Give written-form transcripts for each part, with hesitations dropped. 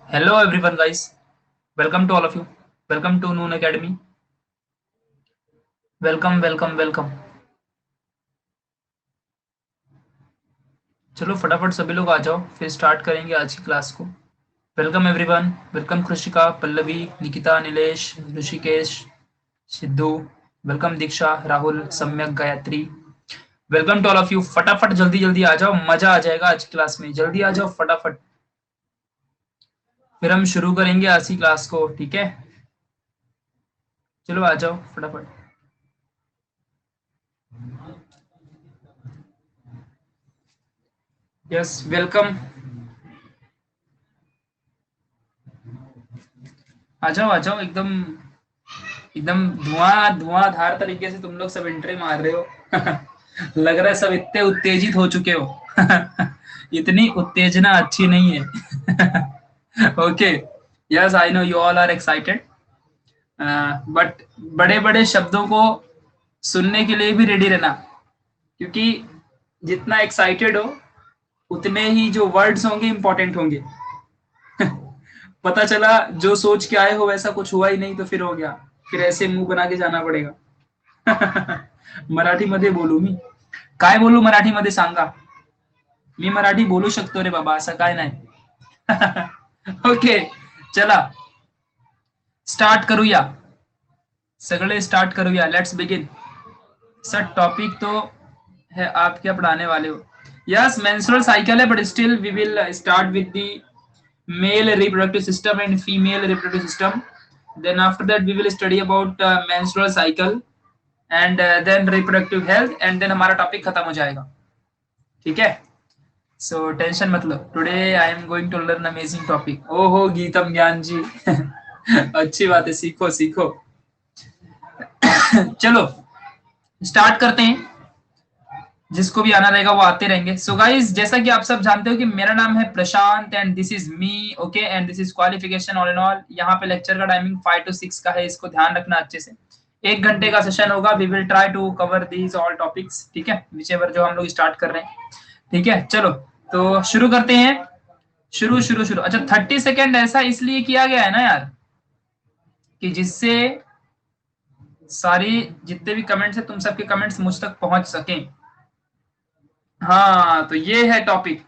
Hello everyone guys, welcome to all of you. Welcome to Noon Academy. Welcome. चलो फटाफट सभी लोग आ जाओ, फिर स्टार्ट करेंगे आज की क्लास को। Welcome everyone, welcome Krishika, Pallavi, Nikita, Nilesh, Rishikesh, Siddhu. Welcome Diksha, Rahul, Samyak, Gayatri. Welcome to all of you. फटाफट जल्दी जल्दी आ जाओ, मजा आ जाएगा आज की क्लास में। जल्दी आ जाओ फटाफट, फिर हम शुरू करेंगे आज की क्लास को। ठीक है, चलो आ जाओ फटाफट। यस वेलकम, आ जाओ एकदम एकदम धुआंधार तरीके से तुम लोग सब एंट्री मार रहे हो। लग रहा है सब इतने उत्तेजित हो चुके हो। इतनी उत्तेजना अच्छी नहीं है। Okay, yes I know you all are excited, but बड़े बड़े शब्दों को सुनने के लिए भी रेडी रहना, क्योंकि जितना एक्साइटेड हो उतने ही जो वर्ड्स होंगे इंपॉर्टेंट होंगे। पता चला जो सोच के आए हो वैसा कुछ हुआ ही नहीं तो फिर हो गया, फिर ऐसे मुंह बना के जाना पड़ेगा। मराठीमध्ये बोलू मी, काय बोलू मराठीमध्ये सांगा? मी मराठी बोलू शकतो रे बाबा, असं काय नाही। ओके, चला स्टार्ट करूया, सगळे स्टार्ट करूया, लेट्स बिगिन। सर टॉपिक तो है आप क्या पढ़ाने वाले हो? यस मेंस्ट्रुअल साइकिल है, but still we will start with the male reproductive system and female reproductive system. Then after that we will study about menstrual cycle and then reproductive health, and then हमारा topic खत्म हो जाएगा। ठीक है, so tension मत लो, today I am going to learn amazing topic. ओहो गीतम ज्ञान जी। अच्छी बात है, सीखो सीखो। चलो स्टार्ट करते हैं, जिसको भी आना रहेगा वो आते रहेंगे। सो गाइस, जैसा कि आप सब जानते हो कि मेरा नाम है Prashant and this is me, okay, and this is qualification all in all. यहाँ पे लेक्चर का टाइमिंग 5 to 6 का है, इसको ध्यान रखना अच्छे से। 1 घंटे का सेशन होगा, we will try to cover these all topics, ठीक है, विचेवर जो हम लोग स्टार्ट कर रहे हैं। ठीक है, चलो तो शुरू करते हैं। शुरू अच्छा 30 सेकेंड ऐसा इसलिए किया गया है ना यार, कि जिससे सारी जितने भी कमेंट्स है तुम सबके कमेंट्स मुझ तक पहुंच सकें। हाँ तो ये है topic,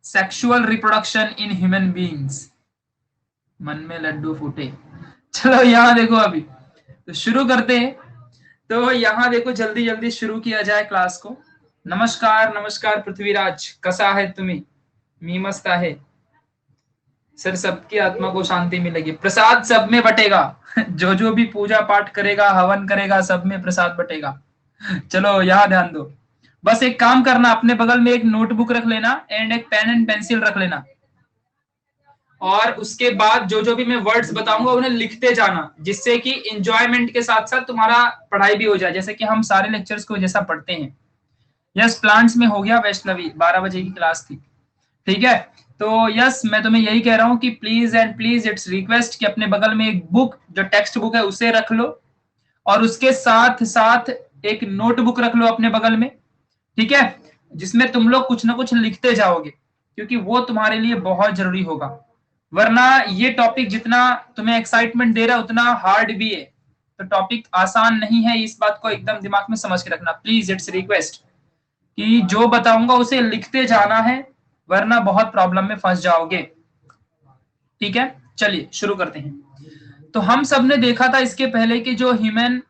sexual reproduction in human beings. मन में लड्डू फूटे। चलो यहाँ देखो, अभी तो शुरू करते हैं। तो यहाँ देखो, जल्दी जल्दी शुरू किया जाए क्लास को। नमस्कार नमस्कार पृथ्वीराज, कसा है तुम्ही? मी मस्त आहे सर, सबकी आत्मा को शांति मिलेगी, प्रसाद सब में बटेगा। जो भी पूजा पाठ करेगा, हवन करेगा, सब में प्रसाद बटेगा। चलो यहाँ ध्यान दो, बस एक काम करना, अपने बगल में एक नोटबुक रख लेना एंड एक पेन एंड पेंसिल रख लेना, और उसके बाद जो भी मैं वर्ड्स बताऊंगा उन्हें लिखते जाना, जिससे कि इंजॉयमेंट के साथ साथ तुम्हारा पढ़ाई भी हो जाए, जैसे कि हम सारे लेक्चर्स को जैसा पढ़ते हैं। यस प्लांट्स में हो गया वैष्णवी, 12 बजे की क्लास थी। ठीक है, तो यस मैं तुम्हें यही कह रहा हूं कि please and please it's request कि अपने बगल में एक बुक जो टेक्स्ट बुक है उसे रख लो, और उसके साथ साथ एक नोटबुक रख लो अपने बगल में। ठीक है, जिसमें तुम लोग कुछ ना कुछ लिखते जाओगे, क्योंकि वो तुम्हारे लिए बहुत जरूरी होगा। वरना ये टॉपिक जितना तुम्हें एक्साइटमेंट दे रहा है उतना हार्ड भी है, तो टॉपिक आसान नहीं है, इस बात को एकदम दिमाग में समझ के रखना। प्लीज इट्स रिक्वेस्ट कि जो बताऊंगा उसे लिखते जाना है, वरना बहुत प्रॉब्लम में फंस जाओगे। ठीक है, चलिए शुरू करते हैं। तो हम सब ने देखा था इसके पहले कि जो ह्यूमन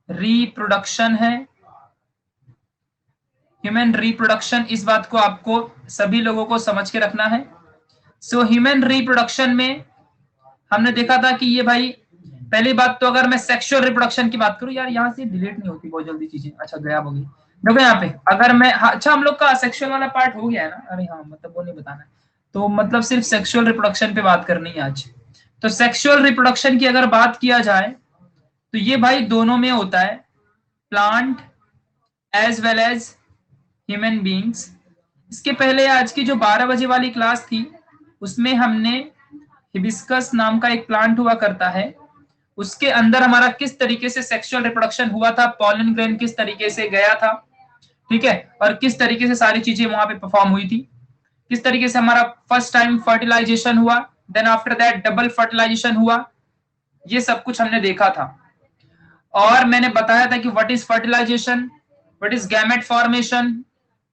रिप्रोडक्शन है, ह्यूमन रिप्रोडक्शन, इस बात को आपको सभी लोगों को समझ के रखना है। सो ह्यूमन रिप्रोडक्शन में हमने देखा था कि ये भाई, पहली बात तो अगर मैं सेक्सुअल रिप्रोडक्शन की बात करूं, यार यहाँ से डिलीट नहीं होती बहुत जल्दी चीजें, अच्छा गया हो गई। देखो यहाँ पे अगर मैं, हाँ, अच्छा हम लोग का सेक्सुअल वाला पार्ट हो गया है ना, अरे हाँ मतलब वो नहीं बताना है, तो मतलब सिर्फ सेक्सुअल रिप्रोडक्शन पे बात करनी है आज। तो सेक्सुअल रिप्रोडक्शन की अगर बात किया जाए तो ये भाई दोनों में होता है, plant as well as human beings. इसके पहले आज की जो 12 बजे वाली क्लास थी उसमें हमने हिबिस्कस नाम का एक प्लांट हुआ करता है, उसके अंदर हमारा किस तरीके से सेक्सुअल रिप्रोडक्शन हुआ था, पॉलन ग्रेन किस तरीके से गया था, ठीक है, और किस तरीके से सारी चीजें वहां पे परफॉर्म हुई थी। किस तरीके से हमारा फर्स्ट टाइम फर्टिलाइजेशन हुआ, then after that double fertilization हुआ, ये सब कुछ हमने देखा था। और मैंने बताया था कि what is fertilization, what is gamete formation,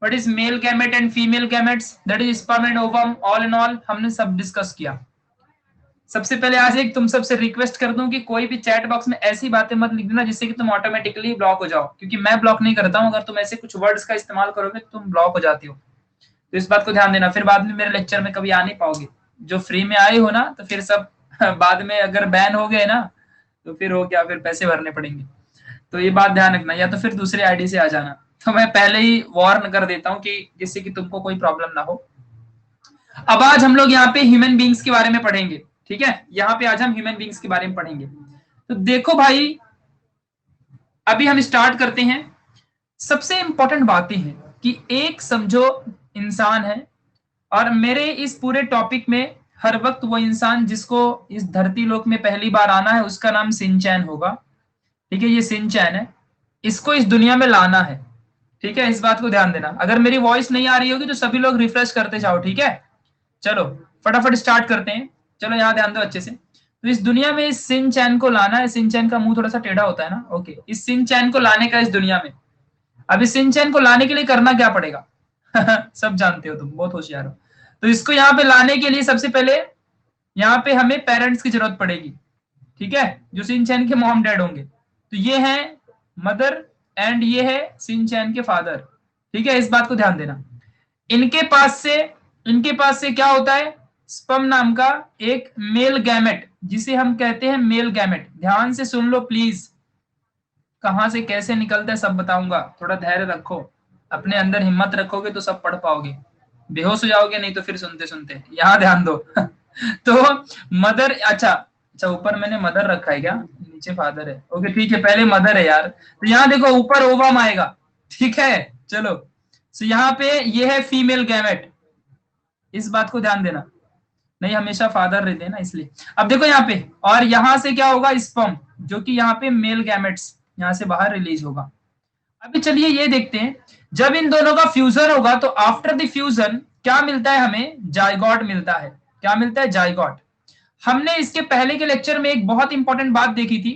what is male gamete and female gametes, that is sperm and ovum, all in all हमने सब डिस्कस किया। सबसे पहले आज एक तुम सबसे रिक्वेस्ट कर दूं कि कोई भी चैट बॉक्स में ऐसी बातें मत लिख देना जिससे कि तुम ऑटोमेटिकली ब्लॉक हो जाओ, क्योंकि मैं ब्लॉक नहीं करता हूं, अगर तुम ऐसे कुछ वर्ड्स का इस्तेमाल करोगे तो तुम ब्लॉक हो जाती हो। तो इस बात को ध्यान देना, फिर बाद में मेरे लेक्चर में कभी आ नहीं पाओगे। जो फ्री में आए हो ना, तो फिर सब बाद में अगर बैन हो गए ना तो फिर हो क्या, फिर पैसे भरने पड़ेंगे। तो ये बात ध्यान रखना, या तो फिर दूसरे आईडी से आ जाना। तो मैं पहले ही वार्न कर देता हूँ कि जिससे कि तुमको कोई प्रॉब्लम ना हो। अब आज हम लोग यहाँ पे ह्यूमन बींग्स के बारे में पढ़ेंगे, ठीक है। यहाँ पे आज हम ह्यूमन बींग्स के बारे में पढ़ेंगे। तो देखो भाई, अभी हम स्टार्ट करते हैं। सबसे इंपॉर्टेंट बातें हैं कि एक समझो इंसान है, और मेरे इस पूरे टॉपिक में हर वक्त वो इंसान जिसको इस धरती लोक में पहली बार आना है उसका नाम सिंचैन होगा, ठीक है। ये सिंचैन है, इसको इस दुनिया में लाना है, ठीक है। इस बात को ध्यान देना। अगर मेरी वॉइस नहीं आ रही होगी तो सभी लोग रिफ्रेश करते जाओ, ठीक है। चलो फटाफट स्टार्ट करते हैं। चलो यहाँ ध्यान दो अच्छे से। तो इस दुनिया में इस सिंचैन को लाना है। सिंचैन का मुंह थोड़ा सा टेढ़ा होता है ना, ओके। इस सिंचैन को लाने का इस दुनिया में, अब इस सिंचैन को लाने के लिए करना क्या पड़ेगा सब जानते हो, तुम बहुत होशियार हो। तो इसको यहाँ पे लाने के लिए सबसे पहले यहाँ पे हमें पेरेंट्स की जरूरत पड़ेगी, ठीक है, जो सिंचैन के मॉम डैड होंगे। तो ये है मदर एंड ये है सिंचैन के फादर, ठीक है। इस बात को ध्यान देना। इनके पास से क्या होता है, स्पर्म नाम का एक मेल गैमेट, जिसे हम कहते हैं मेल गैमेट। ध्यान से सुन लो प्लीज, कहां से कैसे निकलता है सब बताऊंगा, थोड़ा धैर्य रखो, अपने अंदर हिम्मत रखोगे तो सब पढ़ पाओगे, बेहोश हो जाओगे नहीं तो फिर सुनते सुनते। यहाँ ध्यान दो तो मदर, अच्छा ऊपर मैंने मदर रखा है क्या, नीचे फादर है, ओके ठीक है, पहले मदर है यार। तो यहाँ देखो ऊपर ओवम आएगा, ठीक है। चलो, तो यहाँ पे ये है फीमेल गैमेट, इस बात को ध्यान देना, नहीं हमेशा फादर रहते हैं ना इसलिए। अब देखो यहाँ पे, और यहाँ से क्या होगा, स्पर्म, जो कि यहाँ पे मेल गैमेट्स यहाँ से बाहर रिलीज होगा। अभी चलिए ये देखते हैं, जब इन दोनों का फ्यूजन होगा तो आफ्टर द फ्यूजन क्या मिलता है हमें, जाइगोट मिलता है। क्या मिलता है, जाइगोट। हमने इसके पहले के लेक्चर में एक बहुत इंपॉर्टेंट बात देखी थी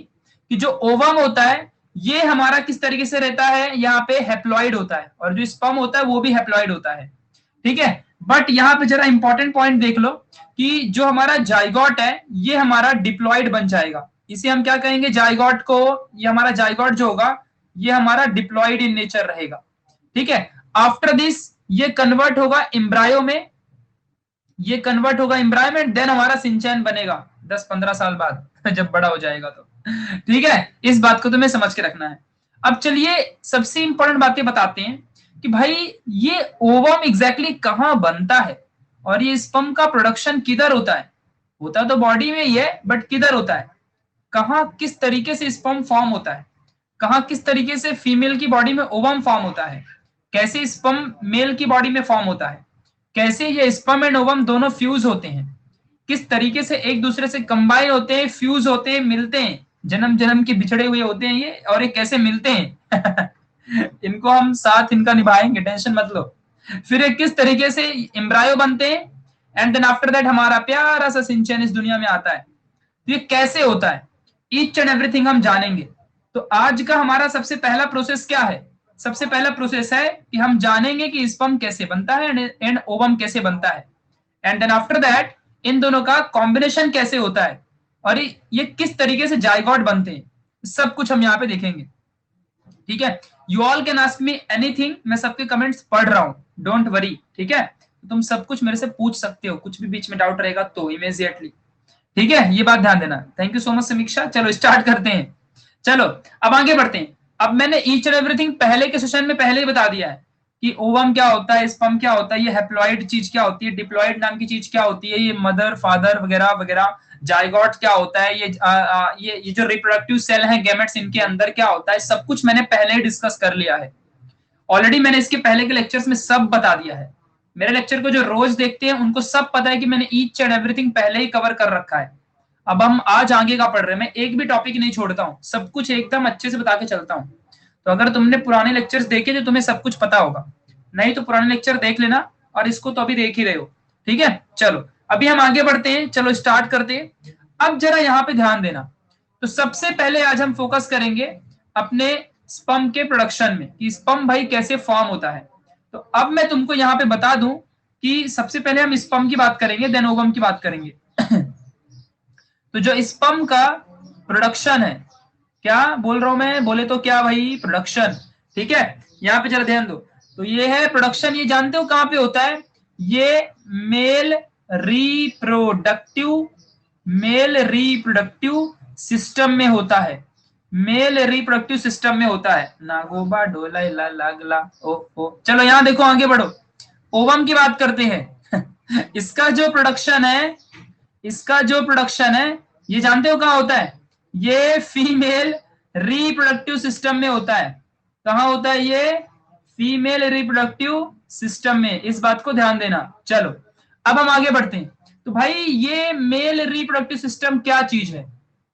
कि जो ओवम होता है ये हमारा किस तरीके से रहता है, यहाँ पे हैप्लॉइड होता है, और जो स्पर्म होता है वो भी हैप्लॉइड होता है, ठीक है। बट यहाँ पे जरा इंपॉर्टेंट पॉइंट देख लो कि जो हमारा जाइगोट है ये हमारा डिप्लॉइड बन जाएगा। इसे हम क्या कहेंगे, जाइगोट को, ये हमारा जाइगोट जो होगा ये हमारा डिप्लॉइड इन नेचर रहेगा, ठीक है। आफ्टर दिस ये कन्वर्ट होगा एम्ब्रायो में, ये कन्वर्ट होगा एम्ब्रायो में, देन हमारा सिंचैन बनेगा 10-15 साल बाद जब बड़ा हो जाएगा तो, ठीक है। इस बात को तुम्हें समझ के रखना है। अब चलिए सबसे इंपॉर्टेंट बातें बताते हैं कि भाई ये ओवम एग्जैक्टली कहाँ बनता है, और ये स्पर्म का प्रोडक्शन किधर होता है। होता तो बॉडी में ही है, बट किधर होता है, कहाँ किस तरीके से स्पर्म फॉर्म होता है, कहाँ किस तरीके से फीमेल की बॉडी में ओवम फॉर्म होता है, कैसे स्पर्म मेल की बॉडी में फॉर्म होता है, कैसे ये स्पर्म एंड ओवम दोनों फ्यूज होते हैं, किस तरीके से एक दूसरे से कंबाइन होते हैं, फ्यूज होते हैं, मिलते हैं, जन्म जन्म के बिछड़े हुए होते हैं ये, और ये कैसे मिलते हैं इनको हम साथ इनका निभाएंगे, टेंशन मत लो। फिर ये किस तरीके से एम्ब्रायो बनते हैं, एंड देन आफ्टर दैट हमारा प्यारा सा सिंचन इस दुनिया में आता है। तो ये कैसे होता है, ईच एंड एवरीथिंग हम जानेंगे। तो आज का हमारा सबसे पहला प्रोसेस क्या है, सबसे पहला प्रोसेस है कि हम जानेंगे कि स्पर्म कैसे बनता है एंड ओवम कैसे बनता है, एंड देन आफ्टर दैट इन दोनों का कॉम्बिनेशन कैसे होता है, और ये किस तरीके से जाइगोट बनते हैं, सब कुछ हम यहाँ पे देखेंगे, ठीक है। You all can ask me anything, मैं सबके कमेंट्स पढ़ रहा हूँ, डोंट वरी, ठीक है। तुम सब कुछ मेरे से पूछ सकते हो, कुछ भी बीच में डाउट रहेगा तो इमीडिएटली, ठीक है, ये बात ध्यान देना। थैंक यू सो मच समीक्षा। चलो स्टार्ट करते हैं। चलो अब आगे बढ़ते हैं। अब मैंने ईच एंड एवरीथिंग पहले के सेशन में पहले ही बता दिया है कि ओवम क्या होता है, स्पर्म क्या होता है, ये हैप्लॉइड चीज क्या होती है, डिप्लॉइड नाम की चीज क्या होती है, ये मदर फादर वगैरह वगैरह, जाइगोट क्या होता है, ये जो रिप्रोडक्टिव सेल है गैमेट्स इनके अंदर क्या होता है, सब कुछ मैंने पहले ही डिस्कस कर लिया है ऑलरेडी। मैंने इसके पहले के लेक्चर्स में सब बता दिया है। मेरे लेक्चर को जो रोज देखते हैं उनको सब पता है कि मैंने ईच एंड एवरीथिंग पहले ही कवर कर रखा है। अब हम आज आगे का पढ़ रहे हैं, मैं एक भी टॉपिक नहीं छोड़ता हूँ, सब कुछ एकदम अच्छे से बता के चलता हूँ। तो अगर तुमने पुराने लेक्चर्स देखे तो तुम्हें सब कुछ पता होगा, नहीं तो पुराने लेक्चर देख लेना, और इसको तो अभी देख ही रहे हो। ठीक है, चलो अभी हम आगे बढ़ते हैं, चलो स्टार्ट करते हैं। अब जरा यहाँ पे ध्यान देना। तो सबसे पहले आज हम फोकस करेंगे अपने स्पर्म के प्रोडक्शन में, कि स्पर्म भाई कैसे फॉर्म होता है। तो अब मैं तुमको यहाँ पे बता दूं कि सबसे पहले हम स्पर्म की बात करेंगे, देन ओवम की बात करेंगे। तो जो स्पर्म का प्रोडक्शन है, क्या बोल रहा हूं मैं, बोले तो क्या भाई, प्रोडक्शन। ठीक है, यहाँ पे जरा ध्यान दो। तो ये है प्रोडक्शन, ये जानते हो कहां पे होता है, ये मेल रिप्रोडक्टिव सिस्टम में होता है। मेल रिप्रोडक्टिव सिस्टम में होता है। नागोबा डोला ला लागला ओ ओ। चलो यहाँ देखो, आगे बढ़ो, ओवम की बात करते हैं। इसका जो प्रोडक्शन है ये जानते हो कहाँ होता है, ये फीमेल रिप्रोडक्टिव सिस्टम में होता है। कहाँ होता है ये, फीमेल रिप्रोडक्टिव सिस्टम में, इस बात को ध्यान देना। चलो अब हम आगे बढ़ते हैं। तो भाई ये मेल रिप्रोडक्टिव सिस्टम क्या चीज है,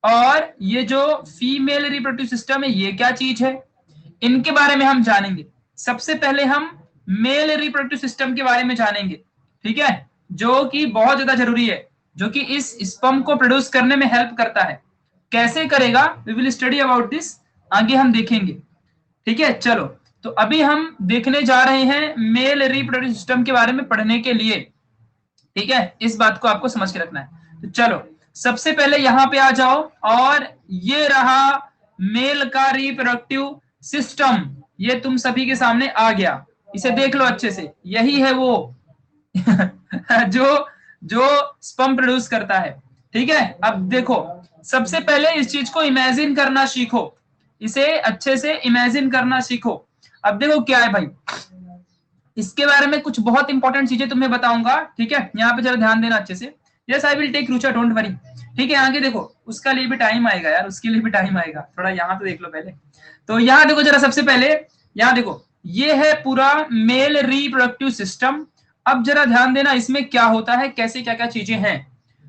और ये जो फीमेल रिप्रोडक्टिव सिस्टम है ये क्या चीज है, इनके बारे में हम जानेंगे। सबसे पहले हम मेल रिप्रोडक्टिव सिस्टम के बारे में जानेंगे, ठीक है, जो कि बहुत ज्यादा जरूरी है, जो कि इस स्पर्म को प्रोड्यूस करने में हेल्प करता है। कैसे करेगा, we will study about this, आगे हम देखेंगे। ठीक है, चलो तो अभी हम देखने जा रहे हैं मेल रिप्रोडक्टिव सिस्टम के बारे में पढ़ने के लिए। ठीक है, इस बात को आपको समझ के रखना है। तो चलो सबसे पहले यहां पे आ जाओ, और ये रहा मेल का रिप्रोडक्टिव सिस्टम, ये तुम सभी के सामने आ गया। इसे देख लो अच्छे से, यही है वो जो जो स्पर्म प्रोड्यूस करता है। ठीक है, अब देखो सबसे पहले इस चीज को इमेजिन करना सीखो, इसे अच्छे से इमेजिन करना सीखो। अब देखो क्या है भाई, इसके बारे में कुछ बहुत इंपॉर्टेंट चीजें तुम्हें बताऊंगा। ठीक है, यहाँ पे जरा ध्यान देना अच्छे से। Yes I will take Rucha, don't worry. ठीक है, आगे देखो, उसका लिए भी टाइम आएगा यार, उसके लिए भी टाइम आएगा, थोड़ा यहाँ तो देख लो पहले। तो यहाँ देखो जरा, सबसे पहले यहाँ देखो, ये है पूरा मेल रिप्रोडक्टिव सिस्टम। अब जरा ध्यान देना इसमें क्या होता है, कैसे क्या क्या चीजें हैं।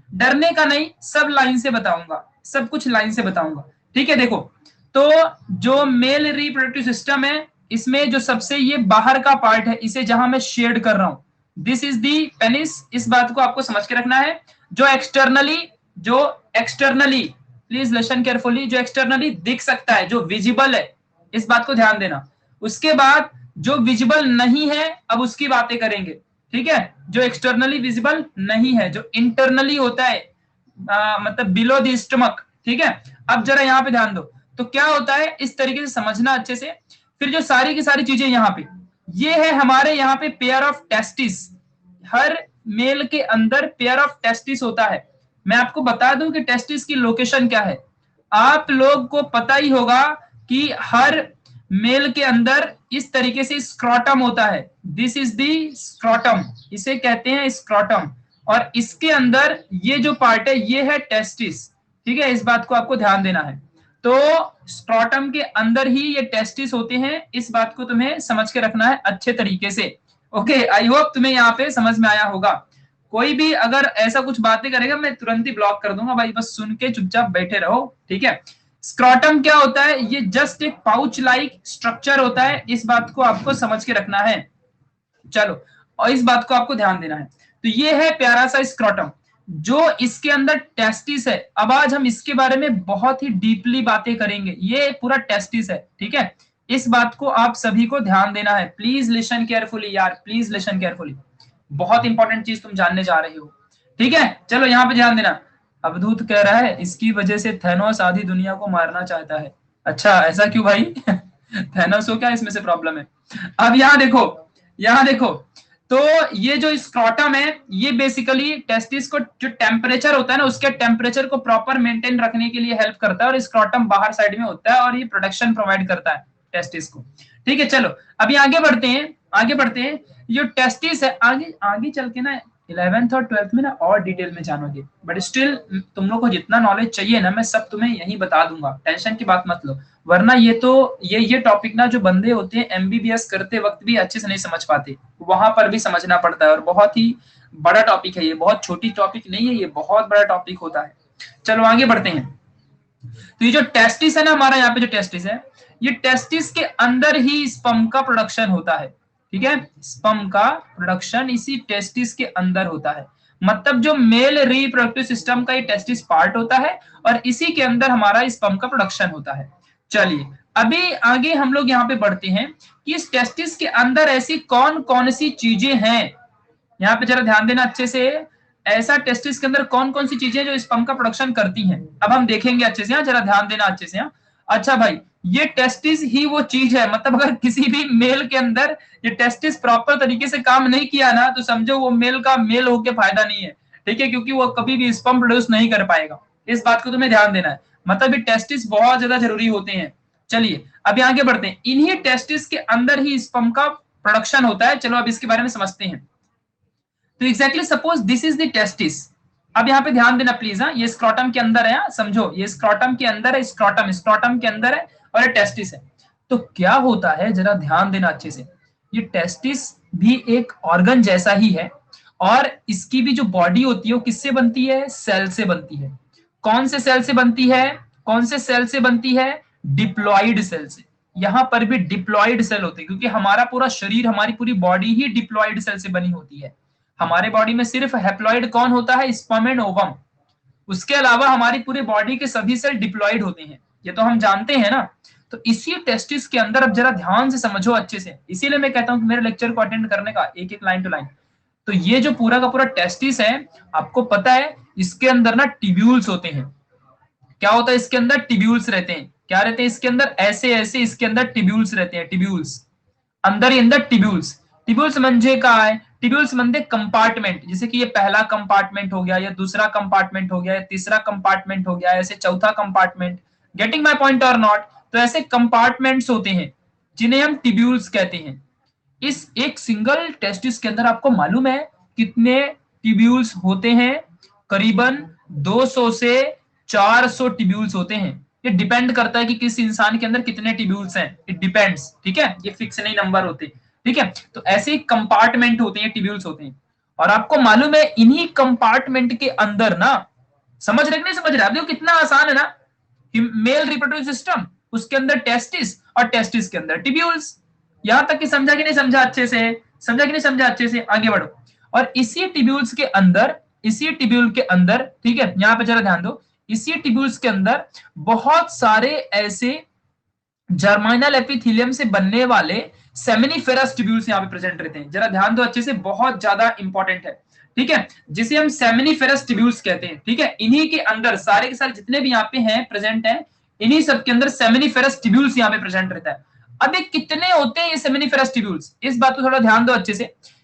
डरने का नहीं, सब लाइन से बताऊंगा, सब कुछ लाइन से बताऊंगा। ठीक है, देखो तो जो मेल रिप्रोडक्टिव सिस्टम है, इसमें जो सबसे ये बाहर का पार्ट है, इसे जहां मैं शेड कर रहा हूं, दिस इज दी पेनिस, इस बात को आपको समझ के रखना है। जो एक्सटर्नली प्लीज लिसन केयरफुली, जो एक्सटर्नली दिख सकता है, जो विजिबल है, इस बात को ध्यान देना। उसके बाद जो विजिबल नहीं है, अब उसकी बातें करेंगे। ठीक है, जो एक्सटर्नली विजिबल नहीं है, जो इंटरनली होता है, मतलब बिलो द स्टमक। ठीक है, अब जरा यहाँ पे ध्यान दो, तो क्या होता है इस तरीके से समझना अच्छे से। फिर जो सारी की सारी चीजें यहाँ पे, ये है हमारे यहाँ पे पेयर ऑफ टेस्टिस। हर मेल के अंदर पेयर ऑफ टेस्टिस होता है। मैं आपको बता दूं कि टेस्टिस की लोकेशन क्या है। आप लोग को पता ही होगा कि हर मेल के अंदर इस तरीके से स्क्रॉटम होता है। दिस इज दी स्क्रॉटम, इसे कहते हैं स्क्रॉटम, और इसके अंदर ये जो पार्ट है ये है टेस्टिस। ठीक है, इस बात को आपको ध्यान देना है। तो स्क्रॉटम के अंदर ही ये टेस्टिस होते हैं, इस बात को तुम्हें समझ के रखना है अच्छे तरीके से। ओके, आई होप तुम्हें यहाँ पे समझ में आया होगा। कोई भी अगर ऐसा कुछ बातें करेगा, मैं तुरंत ही ब्लॉक कर दूंगा भाई, बस सुन के चुपचाप बैठे रहो। ठीक है, स्क्रॉटम क्या होता है, ये जस्ट एक पाउच लाइक स्ट्रक्चर होता है, इस बात को आपको समझ के रखना है। चलो, और इस बात को आपको ध्यान देना है। तो ये है प्यारा सा स्क्रॉटम, जो इसके अंदर टेस्टिस है। अब आज हम इसके बारे में बहुत ही डीपली बातें करेंगे, ये पूरा टेस्टिस है। ठीक है, इस बात को आप सभी को ध्यान देना है, प्लीज लिसन केयरफुली यार, प्लीज लिसन केयरफुली, बहुत इंपॉर्टेंट चीज तुम जानने जा रहे हो। ठीक है, चलो यहाँ पे ध्यान देना। अवधूत कह रहा है इसकी वजह से थैनोस आधी दुनिया को मारना चाहता है। अच्छा, ऐसा क्यों भाई? थैनोस को क्या इसमें से प्रॉब्लम है? अब यहाँ देखो, तो ये जो स्क्रॉटम है, ये बेसिकली टेस्टिस को जो टेम्परेचर होता है ना, उसके टेम्परेचर को प्रॉपर मेंटेन रखने के लिए हेल्प करता है, और स्क्रॉटम बाहर साइड में होता है, और ये प्रोटेक्शन प्रोवाइड करता है टेस्टिस को। ठीक है, चलो अभी आगे बढ़ते हैं। जो टेस्टिस है, आगे चल के ना 11th और 12th में ना और डिटेल में जानोगे, बट स्टिल तुम लोग को जितना नॉलेज चाहिए ना, मैं सब तुम्हें यही बता दूंगा, टेंशन की बात मत लो। वरना ये टॉपिक ना, जो बंदे होते हैं एमबीबीएस करते वक्त भी अच्छे से नहीं समझ पाते, वहां पर भी समझना पड़ता है, और बहुत ही बड़ा टॉपिक है ये, बहुत छोटी टॉपिक नहीं है ये, बहुत बड़ा टॉपिक होता है। चलो आगे बढ़ते हैं। तो ये जो टेस्टिस है ना, हमारा यहाँ पे जो टेस्टिस है, ये टेस्टिस के अंदर ही स्पर्म का प्रोडक्शन होता है। ठीक है, स्पर्म का प्रोडक्शन इसी टेस्टिस के अंदर होता है। मतलब जो मेल रिप्रोडक्टिव सिस्टम का ये टेस्टिस पार्ट होता है और इसी के अंदर हमारा स्पर्म का प्रोडक्शन होता है। चलिए अभी आगे हम लोग यहाँ पे बढ़ते हैं कि इस टेस्टिस के अंदर ऐसी कौन कौन सी चीजें हैं। यहाँ पे जरा ध्यान देना अच्छे से, ऐसा टेस्टिस के अंदर कौन कौन सी चीजें जो स्पर्म का प्रोडक्शन करती हैं, अब हम देखेंगे अच्छे से। जरा ध्यान देना अच्छे से। अच्छा भाई, ये टेस्टिस ही वो चीज है, मतलब अगर किसी भी मेल के अंदर ये टेस्टिस प्रॉपर तरीके से काम नहीं किया ना, तो समझो वो मेल का मेल होके फायदा नहीं है। ठीक है, क्योंकि वो कभी भी स्पर्म प्रोड्यूस नहीं कर पाएगा। इस बात को तुम्हें ध्यान देना है, मतलब ये टेस्टिस बहुत ज्यादा जरूरी होते हैं। चलिए अभी आगे बढ़ते हैं, इन्हीं टेस्टिस के अंदर ही स्पर्म का प्रोडक्शन होता है। चलो अब इसके बारे में समझते हैं। तो exactly suppose this is the testis. अब यहाँ पे ध्यान देना प्लीज। ये स्क्रॉटम के अंदर है, समझो ये स्क्रॉटम के अंदर है, स्क्रॉटम स्क्रॉटम के अंदर है और ये टेस्टिस है। तो क्या होता है जरा ध्यान देना अच्छे से, ये टेस्टिस भी एक ऑर्गन जैसा ही है और इसकी भी जो बॉडी होती है वो किससे बनती है, सेल से बनती है। कौन से सेल से बनती है, कौन से सेल से बनती है, डिप्लॉइड सेल से। यहां पर भी डिप्लॉइड सेल होते हैं क्योंकि हमारा पूरा शरीर, हमारी पूरी बॉडी ही डिप्लॉइड सेल से बनी होती है। हमारे बॉडी में सिर्फ हैप्लॉइड कौन होता है, स्पर्म एंड ओवम। उसके अलावा हमारी पूरी बॉडी के सभी सेल डिप्लॉइड होते हैं, ये तो हम जानते हैं ना। तो इसी टेस्टिस के अंदर अब जरा ध्यान से समझो अच्छे से, इसीलिए मैं कहता हूं कि मेरे लेक्चर को अटेंड करने का एक एक लाइन टू लाइन। तो ये जो पूरा का पूरा टेस्टिस है, आपको पता है इसके अंदर ना टिब्यूल्स होते हैं। क्या होता है इसके अंदर, टिब्यूल्स रहते हैं। क्या रहते हैं इसके अंदर, ऐसे ऐसे इसके अंदर टिब्यूल्स रहते हैं, टिब्यूल्स अंदर ही अंदर टिब्यूल्स। टिब्यूल्स मंजे का है, टिब्यूल्स मंदे कंपार्टमेंट, जैसे कि ये पहला कंपार्टमेंट हो गया, या दूसरा कंपार्टमेंट हो गया, या तीसरा कंपार्टमेंट हो गया, ऐसे चौथा कंपार्टमेंट। गेटिंग माय पॉइंट और नॉट। तो ऐसे कंपार्टमेंट्स होते हैं जिन्हें हम टिब्यूल्स कहते हैं। इस एक सिंगल टेस्टिस के अंदर आपको मालूम है कितने टिब्यूल्स होते हैं, करीबन 200 से 400 टिब्यूल्स होते हैं। ये डिपेंड करता है कि किस इंसान के अंदर कितने टिब्यूल्स हैं, इट डिपेंड्स। ठीक है, ये फिक्स नहीं नंबर होते। ठीक है, तो ऐसे कंपार्टमेंट होते हैं, टिब्यूल्स होते हैं। और आपको मालूम है इन्हीं कंपार्टमेंट के अंदर ना, समझ रहे नहीं समझ रहे, आप देखो कितना आसान है ना, मेल रिप्रोडक्टिव सिस्टम, उसके अंदर टेस्टिस और टेस्टिस के अंदर टिब्यूल्स। यहां तक कि समझा कि नहीं समझा अच्छे से, समझा कि नहीं समझा अच्छे से, आगे बढ़ो। और इसी टिब्यूल्स के अंदर, इसी टिब्यूल के अंदर, ठीक है यहां पे जरा ध्यान दो, इसी टिब्यूल्स के अंदर बहुत सारे ऐसे जर्माइनल एपिथेलियम से बनने वाले सेमिनिफेरस टिब्यूल्स यहाँ पे प्रेजेंट रहते हैं। जरा ध्यान दो अच्छे से, बहुत ज्यादा इंपॉर्टेंट है। ठीक है, जिसे हम सेमिनिफेरस टिब्यूल्स कहते हैं। ठीक है, इन्हीं के अंदर सारे के सारे जितने भी यहाँ पे हैं, प्रेजेंट हैं, इन्हीं सब के अंदर सेमिनिफेरस टिब्यूल्स यहाँ पे प्रेजेंट रहता है। अब ये कितने होते हैं ये सेमिनिफेरस टिब्यूल्स, इस बात को थोड़ा ध्यान दो अच्छे से।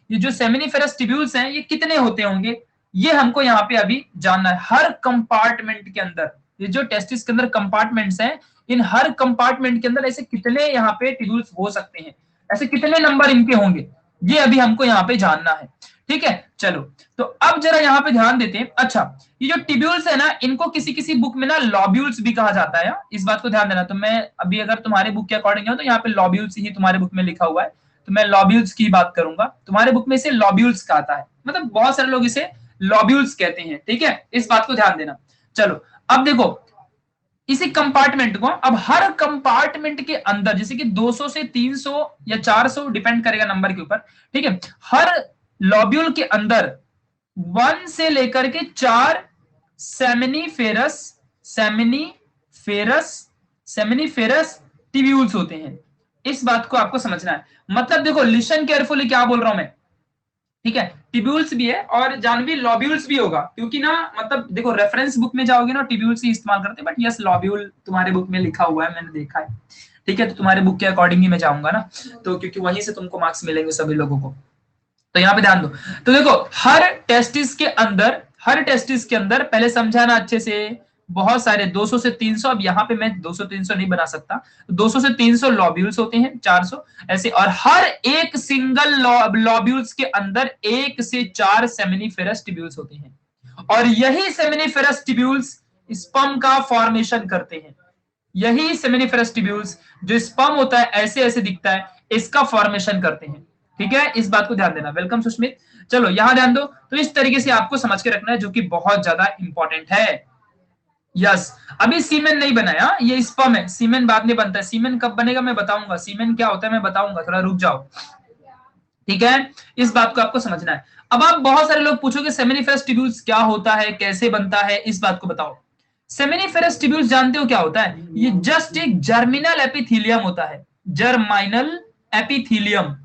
ये जो सेमिनिफेरस टिब्यूल्स हैं ये कितने होते होंगे, ये हमको यहाँ पे अभी जानना है। हर कंपार्टमेंट के अंदर, ये जो टेस्टिस के अंदर कंपार्टमेंट्स हैं, इन हर कंपार्टमेंट के अंदर ऐसे कितने यहाँ पे टिब्यूल्स हो सकते हैं, ऐसे कितने नंबर इनके होंगे, ये अभी हमको यहाँ पे जानना है। ठीक है, चलो तो अब जरा यहाँ पे ध्यान देते हैं। अच्छा, ये जो टिब्यूल्स है ना, इनको किसी किसी बुक में ना लॉब्यूल्स भी कहा जाता है, इस बात को ध्यान देना। तो मैं अभी अगर तुम्हारे बुक के अकॉर्डिंग है तो यहाँ पे लॉब्यूल्स ही तुम्हारे बुक में लिखा हुआ है, तो मैं लॉब्यूल्स की बात करूंगा। तुम्हारे बुक में इसे लॉब्यूल्स कहता है, मतलब बहुत सारे लोग इसे लॉब्यूल्स कहते हैं। ठीक है, इस बात को ध्यान देना। चलो अब देखो इसी कंपार्टमेंट को, अब हर कंपार्टमेंट के अंदर, जैसे कि 200 से 300 या 400 डिपेंड करेगा नंबर के ऊपर। ठीक है, हर लॉब्यूल के अंदर 1 से लेकर के 4 सेमिनिफेरस सेमिनिफेरस सेमिनिफेरस टिब्यूल्स होते हैं। इस बात को आपको समझना है। मतलब देखो, लिसन केयरफुली क्या बोल रहा हूं मैं। ठीक है, टिब्यूल्स भी है और जानवी लॉब्यूल्स भी होगा, क्योंकि ना मतलब देखो रेफरेंस बुक में जाओगे ना टिब्यूल्स ही इस्तेमाल करते हैं, बट यस लॉब्यूल तुम्हारे बुक में लिखा हुआ है, मैंने देखा है। ठीक है, तो तुम्हारे बुक के अकॉर्डिंग ही मैं जाऊंगा ना, तो क्योंकि वहीं से तुमको मार्क्स मिलेंगे सभी लोगों को। तो यहाँ पे ध्यान दो। तो देखो हर टेस्टिस के अंदर, हर टेस्टिस के अंदर पहले समझाना अच्छे से, बहुत सारे 200 से 300, अब यहाँ पे मैं 200-300 नहीं बना सकता, 200 से 300 लॉब्यूल्स होते हैं, 400 ऐसे। और हर एक सिंगल लॉब्यूल्स के अंदर 1 से 4 सेमिनिफेरस टिब्यूल्स होते हैं। और यही सेमिनिफेरस टिब्यूल्स स्पर्म का फॉर्मेशन करते हैं। यही सेमिनिफेरस टिब्यूल्स, जो स्पर्म होता है ऐसे ऐसे दिखता है, इसका फॉर्मेशन करते हैं। ठीक है, इस बात को ध्यान देना। वेलकम सुष्मित। चलो यहां ध्यान दो। तो इस तरीके से आपको समझ के रखना है, जो कि बहुत ज्यादा इंपॉर्टेंट है। यस, अभी सीमेन नहीं बनाया, ये स्पर्म है, सीमेन बाद में बनता है। सीमेन कब बनेगा मैं बताऊंगा, सीमेन क्या होता है मैं बताऊंगा, थोड़ा रुक जाओ। ठीक है, इस बात को आपको समझना है। अब आप बहुत सारे लोग पूछोगे सेमिनिफेरस ट्यूब्यूल्स क्या होता है, कैसे बनता है, इस बात को बताओ। सेमिनिफेरस ट्यूब्यूल्स जानते हो क्या होता है? ये जस्ट एक जर्मिनल एपिथीलियम होता है, जर्माइनल एपिथीलियम,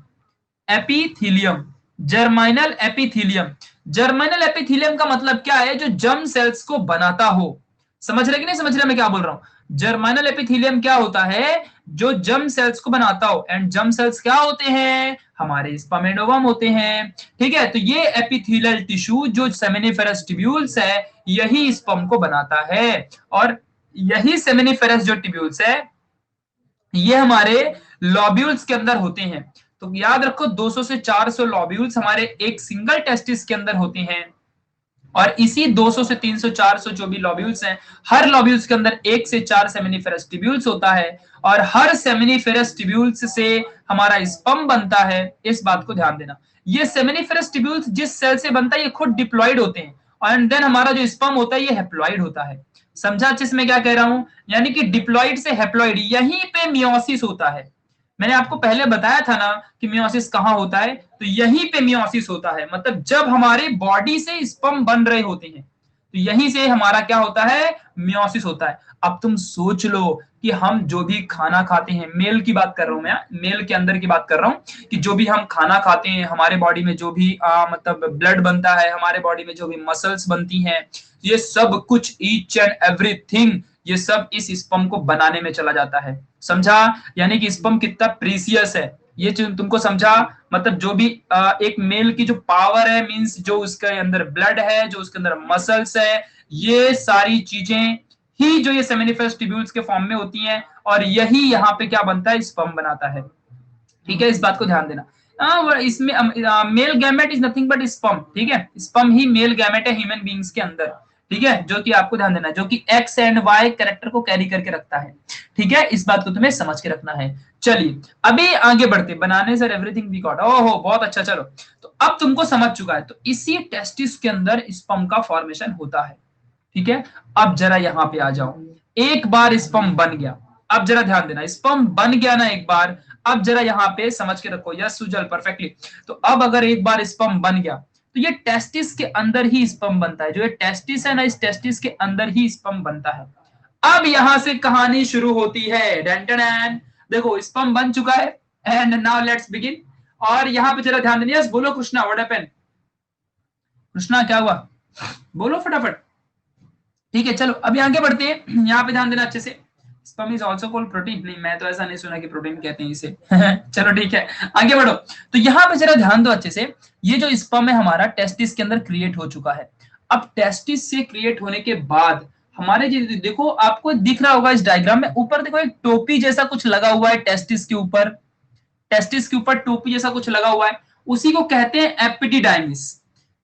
एपिथीलियम, जर्माइनल एपिथीलियम। जर्माइनल एपिथीलियम का मतलब क्या है? जो जर्म सेल्स को बनाता हो। समझ रहे कि नहीं समझ रहे मैं क्या बोल रहा हूं? जर्माइनल एपिथीलियम क्या होता है? जो जर्म सेल्स को बनाता हो। एंड जर्म सेल्स क्या होते हैं? हमारे स्पर्म एंड ओवम होते हैं। ठीक है, तो ये एपिथेलियल टिश्यू जो सेमिनिफेरस ट्यूब्यूल्स है, यही स्पर्म को बनाता है। और यही सेमिनिफेरस जो ट्यूब्यूल्स है, ये हमारे लॉब्यूल्स के अंदर होते हैं। तो याद रखो 200 से 400 लॉब्यूल्स हमारे एक सिंगल टेस्टिस के अंदर होते हैं। और इसी 200 से 300 400 जो भी लॉब्यूल्स हैं, हर लॉब्यूल्स के अंदर 1 से 4 सेमिनिफेरस ट्यूब्यूल्स होता है। और हर सेमिनिफेरस ट्यूब्यूल्स से हमारा स्पर्म बनता है। इस बात को ध्यान देना। ये सेमिनिफेरस ट्यूब्यूल्स जिस सेल से बनता है, ये खुद डिप्लॉइड होते हैं। एंड देन हमारा जो स्पर्म होता है, ये हेप्लॉइड होता है। समझा अच्छे से मैं क्या कह रहा हूं? यानी कि डिप्लॉइड से हेप्लॉइड, यहीं पे मियोसिस होता है। मैंने आपको पहले बताया था ना कि मियोसिस कहां होता है, तो यहीं पे मियोसिस होता है। मतलब जब हमारे बॉडी से स्पर्म बन रहे होते हैं, तो यहीं से हमारा क्या होता है? मियोसिस होता है। अब तुम सोच लो कि हम जो भी खाना खाते हैं, मेल की बात कर रहा हूं मैं, मेल के अंदर की बात कर रहा हूं, कि जो भी हम खाना खाते हैं, हमारे बॉडी में जो भी मतलब ब्लड बनता है, हमारे बॉडी में जो भी मसल्स बनती हैं, ये सब कुछ ईच एंड एवरीथिंग, ये सब इस स्पर्म को बनाने में चला जाता है। समझा? यानी कि स्पर्म कितना प्रीसियस है, ये तुमको समझा? मतलब जो भी एक मेल की जो पावर है, मींस जो उसके अंदर ब्लड है, जो उसके अंदर मसल्स है, ये सारी चीजें ही जो ये सेमिनिफेरस ट्यूब्यूल्स के फॉर्म में होती हैं। और यही यहाँ पे क्या बनता है? स्पर्म बनाता है। ठीक है, इस बात को ध्यान देना। इसमें male gamete is nothing but sperm. ठीक है, स्पर्म ही मेल गैमेट है ह्यूमन बींग्स के अंदर। ठीक है, जो कि आपको ध्यान देना है, जो कि एक्स एंड वाई कैरेक्टर को कैरी करके रखता है। ठीक है, इस बात को तुम्हें समझ के रखना है। चलिए अभी आगे बढ़ते, बनाने सर एवरीथिंग वी गॉट, ओहो बहुत अच्छा। चलो, तो अब तुमको समझ चुका है, तो इसी टेस्टिस के अंदर स्पर्म का फॉर्मेशन होता है। ठीक है, अब जरा यहां पे आ जाओ। एक बार स्पर्म बन गया, अब जरा ध्यान देना, स्पर्म बन गया ना एक बार, अब जरा यहाँ पे समझ के रखो। Yes Sujal, perfectly. तो अब अगर एक बार स्पर्म बन गया, तो ये टेस्टिस के अंदर ही स्पर्म बनता है। जो ये टेस्टिस है ना, इस टेस्टिस के अंदर ही स्पर्म बनता है। अब यहां से कहानी शुरू होती है। डन देखो स्पर्म बन चुका है, एंड नाउ लेट्स बिगिन। और यहाँ पे जरा ध्यान देना। यस बोलो कृष्णा, व्हाट हैपेंड? कृष्णा क्या हुआ? बोलो फटाफट। ठीक है, चलो अभी आगे बढ़ते हैं। यहाँ पे ध्यान देना अच्छे से। Sperm is also called protein. नहीं, मैं तो ऐसा नहीं सुना कि प्रोटीन कहते हैं इसे। चलो ठीक है, आगे बढ़ो। तो यहाँ पे जरा ध्यान दो अच्छे से। ये जो स्पर्म है हमारा टेस्टिस के अंदर क्रिएट हो चुका है। अब टेस्टिस से क्रिएट होने के बाद हमारे देखो, आपको दिख रहा होगा इस डायग्राम में, ऊपर देखो एक टोपी जैसा कुछ लगा हुआ है टेस्टिस के ऊपर। टेस्टिस के ऊपर टोपी जैसा कुछ लगा हुआ है, उसी को कहते हैं एपिडिडाइमिस।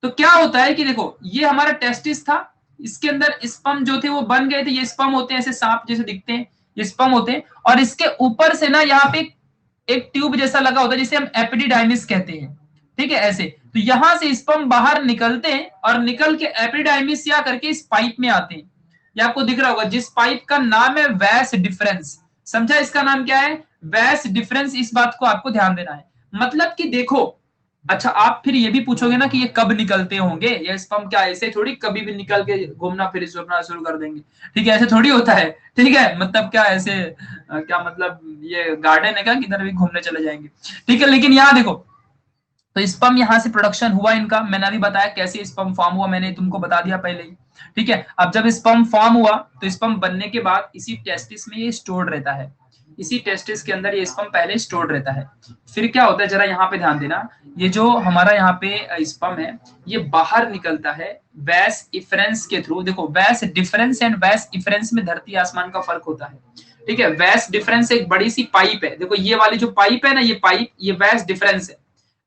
तो क्या होता है कि देखो, ये हमारा टेस्टिस था, इसके अंदर स्पर्म जो थे वो बन गए थे। ये स्पर्म होते हैं, ऐसे सांप जैसे दिखते हैं, ये स्पर्म होते हैं। और इसके ऊपर से ना यहाँ पे एक ट्यूब जैसा लगा होता है, जिसे हम एपिडिडाइमिस कहते हैं। ठीक है, ऐसे। तो यहां से स्पर्म बाहर निकलते हैं, और निकल के एपिडिडाइमिस या करके इस पाइप में आते हैं। ये आपको दिख रहा होगा, जिस पाइप का नाम है वैस डिफरेंस। समझा इसका नाम क्या है? वैस डिफरेंस। इस बात को आपको ध्यान देना है। मतलब कि देखो, अच्छा आप फिर ये भी पूछोगे ना कि ये कब निकलते होंगे, ये स्पर्म क्या ऐसे थोड़ी कभी भी निकल के घूमना फिर स्वप्न शुरू कर देंगे। ठीक है, ऐसे थोड़ी होता है। ठीक है, मतलब क्या ऐसे क्या मतलब ये गार्डन है क्या, किधर भी घूमने चले जाएंगे? ठीक है, लेकिन यहाँ देखो, तो स्पर्म यहाँ से प्रोडक्शन हुआ इनका। मैंने अभी बताया कैसे स्पर्म फॉर्म हुआ, मैंने तुमको बता दिया पहले ही। ठीक है, अब जब स्पर्म फॉर्म हुआ, तो स्पर्म बनने के बाद इसी टेस्टिस में ये स्टोर्ड रहता है। इसी टेस्टिस के अंदर ये स्पर्म पहले स्टोर्ड रहता है। फिर क्या होता है, जरा यहाँ पे ध्यान देना। ये जो हमारा यहाँ पे स्पर्म है, ये बाहर निकलता है वैस इफरेंस के थ्रू। देखो, वैस डिफरेंस एंड वैस इफरेंस में धरती आसमान का फर्क होता है। ठीक है, वैस डिफरेंस एक बड़ी सी पाइप है। देखो ये वाली जो पाइप है ना, ये पाइप, ये वैस डिफरेंस है।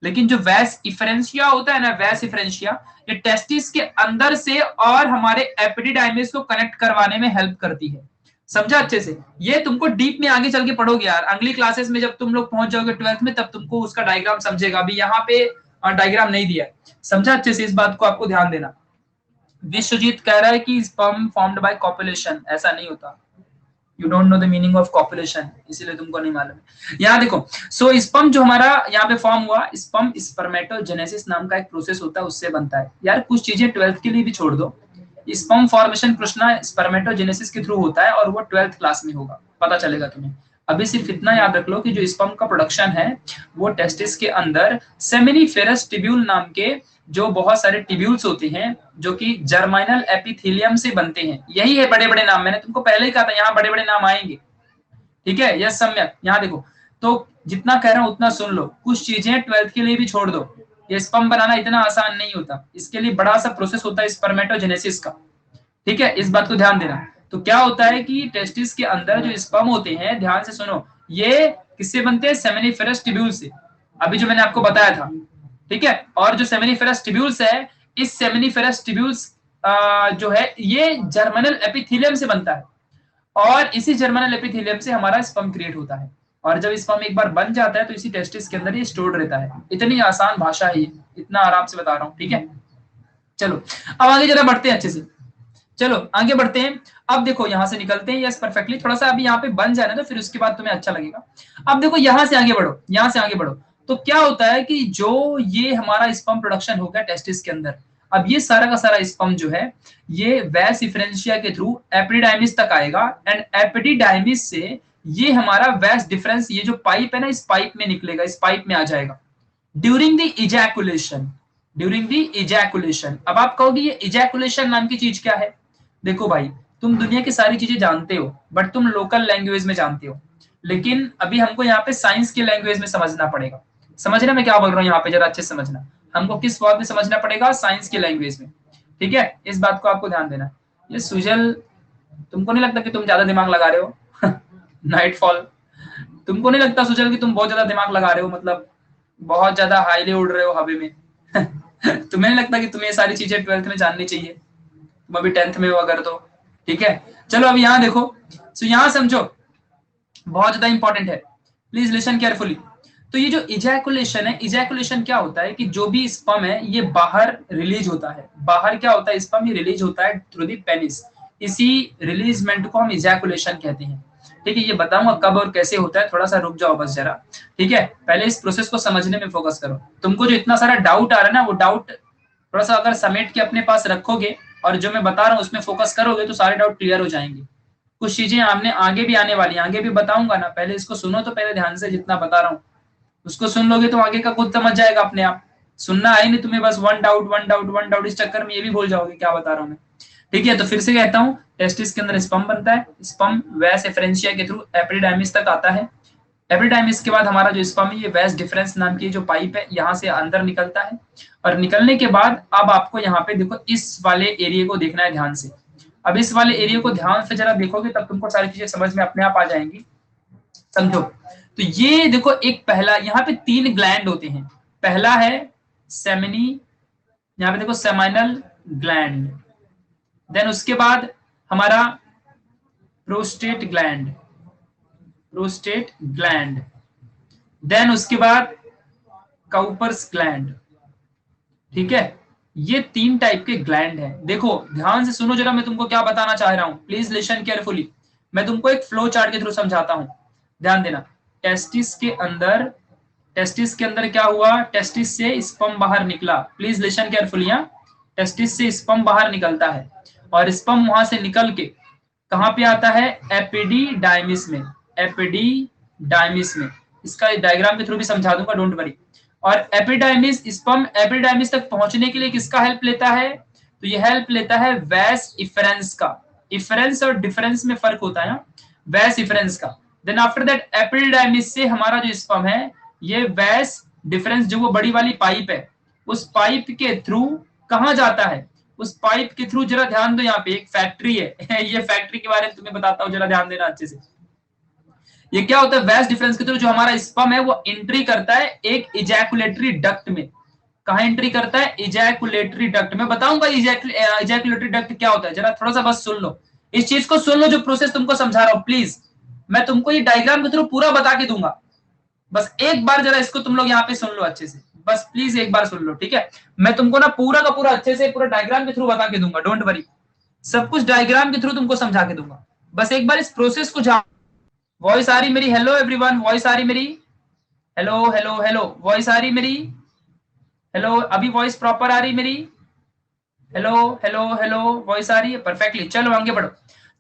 लेकिन जो वैस इफरेंशिया होता है ना, वैस इफरेंशिया, ये टेस्टिस के अंदर से और हमारे एपिडिडाइमिस को कनेक्ट करवाने में हेल्प करती है। समझा अच्छे से? ये तुमको डीप में आगे चल के पढ़ोगे यार, अगली क्लासेस में जब तुम लोग पहुंच जाओगे 12th में, तब तुमको उसका डायग्राम समझेगा। अभी यहाँ पे डायग्राम नहीं दिया है। समझा अच्छे से? इस बात को आपको ध्यान देना। विश्वजीत कह रहा है कि स्पर्म फॉर्म्ड बाय कॉपुलेशन, ऐसा नहीं होता। You don't know the meaning of copulation, इसीलिए तुमको नहीं मालूम है। यहाँ देखो, सो स्पर्म जो हमारा यहाँ पे फॉर्म हुआ, स्पर्म स्पर्मेटोजेनेसिस नाम का एक प्रोसेस होता है, उससे बनता है। यार कुछ चीजें 12th के लिए भी छोड़ दो, स्पर्म फॉर्मेशन कृष्णा स्पर्मेटोजेनेसिस के थ्रू होता है और वो 12th क्लास में होगा, पता चलेगा तुम्हें। अभी सिर्फ इतना याद रख लो कि जो स्पर्म का प्रोडक्शन है वो टेस्टिस के अंदर सेमिनिफेरस टिब्यूल नाम के जो बहुत सारे टिब्यूल्स होते हैं जो कि जर्मिनल एपिथेलियम से बनते हैं। यही है बड़े बड़े नाम, मैंने तुमको पहले ही कहा था यहाँ बड़े बड़े नाम आएंगे, ठीक है। यस सम्यक। यहाँ देखो, तो जितना कह रहा हूं उतना सुन लो, कुछ चीजें 12th के लिए भी छोड़ दो। ये स्पर्म बनाना इतना आसान नहीं होता, इसके लिए बड़ा सा प्रोसेस होता है स्पर्मेटोजेनेसिस का, ठीक है, इस बात को ध्यान देना। तो क्या होता है कि टेस्टिस के अंदर जो स्पर्म होते हैं, ध्यान से सुनो, ये किससे बनते हैं? सेमिनिफेरस टिब्यूल से, अभी जो मैंने आपको बताया था, ठीक है। और जो सेमिनिफेरस टिब्यूल्स है, इस सेमिनिफेरस टिब्यूल्स जो है ये जर्मिनल एपिथेलियम से बनता है, और इसी जर्मिनल एपिथेलियम से हमारा स्पर्म क्रिएट होता है। और जब स्पर्म एक बार बन जाता है तो इसी टेस्टिस के अंदर ये स्टोर्ड रहता है। इतनी आसान भाषा है ये, इतना आराम से बता रहा हूँ, ठीक है। चलो अब आगे जरा बढ़ते हैं अच्छे से, चलो आगे बढ़ते हैं। अब देखो यहां से निकलते हैं, यस परफेक्टली, थोड़ा सा अभी यहाँ पे बन जाए ना तो फिर उसके बाद तुम्हें अच्छा लगेगा। अब देखो यहां से आगे बढ़ो, यहां से आगे बढ़ो, तो क्या होता है कि जो ये हमारा स्पर्म प्रोडक्शन हो गया टेस्टिस के अंदर, अब ये सारा का सारा स्पर्म जो है ये वैस डिफरेंशिया के थ्रू एपिडिडाइमिस तक आएगा, एंड एपिडिडाइमिस से ये हमारा वैस डिफरेंस, ये जो पाइप है ना, इस पाइप में निकलेगा, इस पाइप में आ जाएगा during the ejaculation, during the ejaculation. अब आप कहोगे ये इजैकुलेशन नाम की चीज क्या है? देखो भाई, तुम दुनिया की सारी चीजें जानते हो बट तुम लोकल लैंग्वेज में जानते हो, लेकिन अभी हमको यहाँ पे साइंस की लैंग्वेज में समझना पड़ेगा। समझना मैं क्या बोल रहा हूँ यहाँ पे, जरा अच्छे से समझना। हमको किस वर्ड में समझना पड़ेगा? साइंस की लैंग्वेज में, ठीक है। इस बात को आपको ध्यान देना। ये सुजल, तुमको नहीं लगता कि तुम ज्यादा दिमाग लगा रहे हो? नाइटफॉल, तुमको नहीं लगता सुजल कि तुम बहुत ज्यादा दिमाग लगा रहे हो, मतलब बहुत ज्यादा हाईली उड़ रहे हो हवा में? तुम्हें नहीं लगता कि तुम्हें ये सारी चीजें 12th में जाननी चाहिए? तुम अभी 10th में हो अगर तो, ठीक है। चलो अब यहाँ देखो, सो यहाँ समझो, बहुत ज्यादा इंपॉर्टेंट है, प्लीज लिसन केयरफुली। तो ये जो इजैकुलेशन है, इजैकुलेशन क्या होता है कि जो भी स्पर्म है ये बाहर रिलीज होता है। बाहर क्या होता है? स्पर्म ये रिलीज होता है थ्रू द पेनिस, इसी रिलीजमेंट को हम इजैकुलेशन कहते हैं, ठीक है। ये बताऊंगा कब और कैसे होता है, थोड़ा सा रुक जाओ बस जरा, ठीक है। पहले इस प्रोसेस को समझने में फोकस करो। तुमको जो इतना सारा डाउट आ रहा है ना, वो डाउट थोड़ा सा अगर समेट के अपने पास रखोगे और जो मैं बता रहा हूँ उसमें फोकस करोगे तो सारे डाउट क्लियर हो जाएंगे। कुछ चीजें हमने आगे भी आने वाली, आगे भी बताऊंगा ना, पहले इसको सुनो तो पहले ध्यान से, जितना बता रहा हूँ उसको सुन लोगे तो आगे का खुद समझ जाएगा अपने आप। सुनना है नहीं तुम्हें, बस one doubt one doubt one doubt, इस चक्कर में ये भी भूल जाओगे क्या बता रहा हूँ मैं, ठीक है। तो फिर से कहता हूँ, टेस्टिस के अंदर स्पर्म बनता है, स्पर्म वैस एफरेंशिया के थ्रू एपिडिडाइमिस तक आता है, एपिडिडाइमिस के बाद हमारा जो स्पर्म है ये वैस डिफरेंस नाम की जो पाइप है यहाँ से अंदर निकलता है, और निकलने के बाद अब आपको यहाँ पे देखो इस वाले एरिया को देखना है ध्यान से। अब इस वाले एरिया को ध्यान से जरा देखोगे तब तुमको सारी चीजें समझ में अपने आप आ जाएंगी, समझो। तो ये देखो, एक पहला यहाँ पे 3 ग्लैंड होते हैं। पहला है सेमिनी, यहाँ पे देखो सेमाइनल ग्लैंड, देन उसके बाद हमारा prostate gland, prostate gland, then उसके बाद काउपर्स ग्लैंड, ठीक है। ये 3 टाइप के ग्लैंड हैं। देखो ध्यान से सुनो जरा, मैं तुमको क्या बताना चाह रहा हूं, प्लीज लिसन केयरफुली। मैं तुमको एक फ्लो चार्ट के थ्रू समझाता हूं, ध्यान देना। टेस्टिस के अंदर, टेस्टिस के अंदर क्या हुआ? टेस्टिस से स्पर्म बाहर निकला, प्लीज लिसन केयरफुली। टेस्टिस से स्पर्म बाहर निकलता है और स्पर्म वहां से निकल के कहां पे आता है? एपिडिडाइमिस में, एपिडिडाइमिस में। इसका डायग्राम के थ्रू भी समझा दूंगा, डोंट वरी। और एपिडाइमिस, स्पर्म एपिडाइमिस तक पहुंचने के लिए किसका हेल्प लेता है? तो ये हेल्प लेता है वैस इफरेंस का। इफरेंस और डिफरेंस में फर्क होता है, वैस इफरेंस का। देन आफ्टर दैट एपिडाइमिस से हमारा जो स्पर्म है ये वैस डिफरेंस, जो वो बड़ी वाली पाइप है, उस पाइप के थ्रू कहां जाता है? उस पाइप के थ्रू, जरा ध्यान दो, यहाँ पे एक फैक्ट्री है ये फैक्ट्री के बारे में तुम्हें बताता हूँ, जरा ध्यान देना अच्छे से। ये क्या होता है? वैस डिफरेंस के थ्रू जो हमारा स्पर्म है वो एंट्री करता है एक इजैकुलेटरी डक्ट में। कहां एंट्री करता है? इजैकुलेटरी डक्ट में। बताऊंगा इजैकुलेटरी डक्ट क्या होता है, जरा थोड़ा सा बस सुन लो, इस चीज को सुन लो, जो प्रोसेस तुमको समझा रहा हूं प्लीज। मैं तुमको ये डायग्राम के थ्रू पूरा बता के दूंगा, बस एक बार जरा इसको तुम लोग यहाँ पे सुन लो अच्छे से, बस प्लीज एक बार सुन लो, ठीक है। मैं तुमको ना पूरा का पूरा अच्छे से पूरा डायग्राम के थ्रू बता के दूंगा, डोंट वरी, सब कुछ डायग्राम के थ्रू तुमको समझा के दूंगा। बस एक बार इस प्रोसेस को जान। वॉइस आ रही मेरी? हेलो एवरीवन, वॉइस आ रही मेरी? हेलो हेलो हेलो, वॉइस आ रही मेरी? हेलो, अभी वॉइस प्रॉपर आ रही मेरी? हेलो हेलो हेलो, वॉइस आ रही है परफेक्टली। चलो आगे बढ़ो।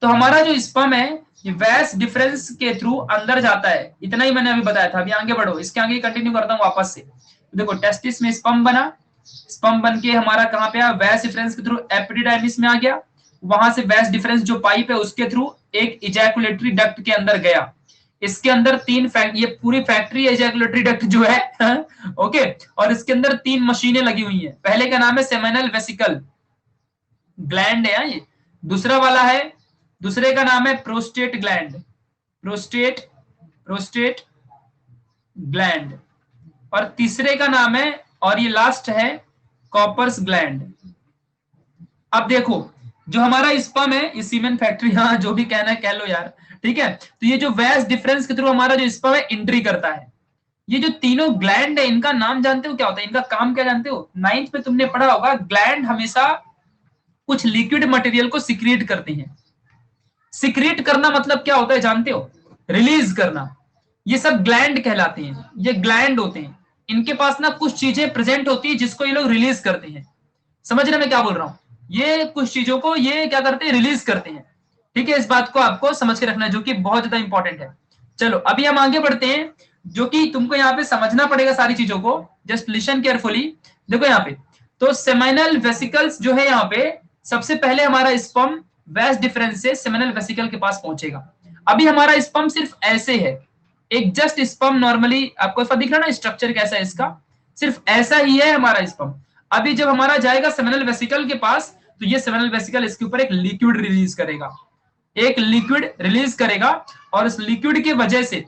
तो हमारा जो स्पर्म है ये वैस डिफरेंस के थ्रू अंदर जाता है, इतना ही मैंने अभी बताया था। अभी आगे बढ़ो, इसके आगे कंटिन्यू करता हूँ वापस से। देखो टेस्टिस में स्पर्म बना, स्पर्म बन के हमारा कहाँ पे आया, वैस डिफरेंस के थ्रू एपिडिडाइमिस में आ गया। वहां से वैस डिफरेंस जो पाइप है उसके थ्रू एक इजैकुलेटरी डक्ट के अंदर गया। इसके अंदर ये पूरी फैक्ट्री इजैकुलेटरी डक्ट जो है ओके। और इसके अंदर 3 मशीनें लगी हुई हैं। पहले का नाम है सेमिनल वेसिकल ग्लैंड है ये। दूसरा वाला है, दूसरे का नाम है prostate gland, prostate prostate gland. और तीसरे का नाम है, और ये लास्ट है, कॉपर्स ग्लैंड। अब देखो जो हमारा स्पर्म है, ये सीमेन फैक्ट्री, हाँ जो भी कहना है कह लो यार, ठीक है। तो ये जो वैस डिफरेंस के थ्रू हमारा जो स्पर्म है एंट्री करता है। ये जो तीनों ग्लैंड है इनका नाम जानते हो क्या होता है, इनका काम क्या जानते हो? 9th में तुमने पढ़ा होगा, ग्लैंड हमेशा कुछ लिक्विड मटेरियल को सिक्रिएट करते हैं। सिक्रिएट करना मतलब क्या होता है जानते हो? रिलीज करना। ये सब ग्लैंड कहलाते हैं, ये ग्लैंड होते हैं। इनके पास ना कुछ चीजें प्रेजेंट होती है जिसको ये लोग रिलीज करते हैं। समझ रहे मैं क्या बोल रहा हूं? ये कुछ चीजों को ये क्या करते हैं, रिलीज करते हैं। ठीक है, इस बात को आपको समझ के रखना है, जो कि बहुत ज्यादा इंपॉर्टेंट है। चलो अभी हम आगे बढ़ते हैं, जो कि तुमको यहाँ पे समझना पड़ेगा सारी चीजों को। Just listen carefully. देखो यहाँ पे तो सेमिनल वेसिकल्स जो है, यहाँ पे सबसे पहले हमारा स्पर्म वैस डिफरेंस से सेमिनल वेसिकल के पास पहुंचेगा। अभी हमारा स्पर्म सिर्फ ऐसे है, एक जस्ट स्पर्म नॉर्मली, आपको ऐसा दिख रहा है ना स्ट्रक्चर कैसा है इसका, सिर्फ ऐसा ही है हमारा स्पर्म। अभी जब हमारा जाएगा सेमिनल वेसिकल के पास, तो ये सेमिनल वेसिकल इसके ऊपर एक लिक्विड रिलीज करेगा, एक लिक्विड रिलीज करेगा। और इस लिक्विड की वजह से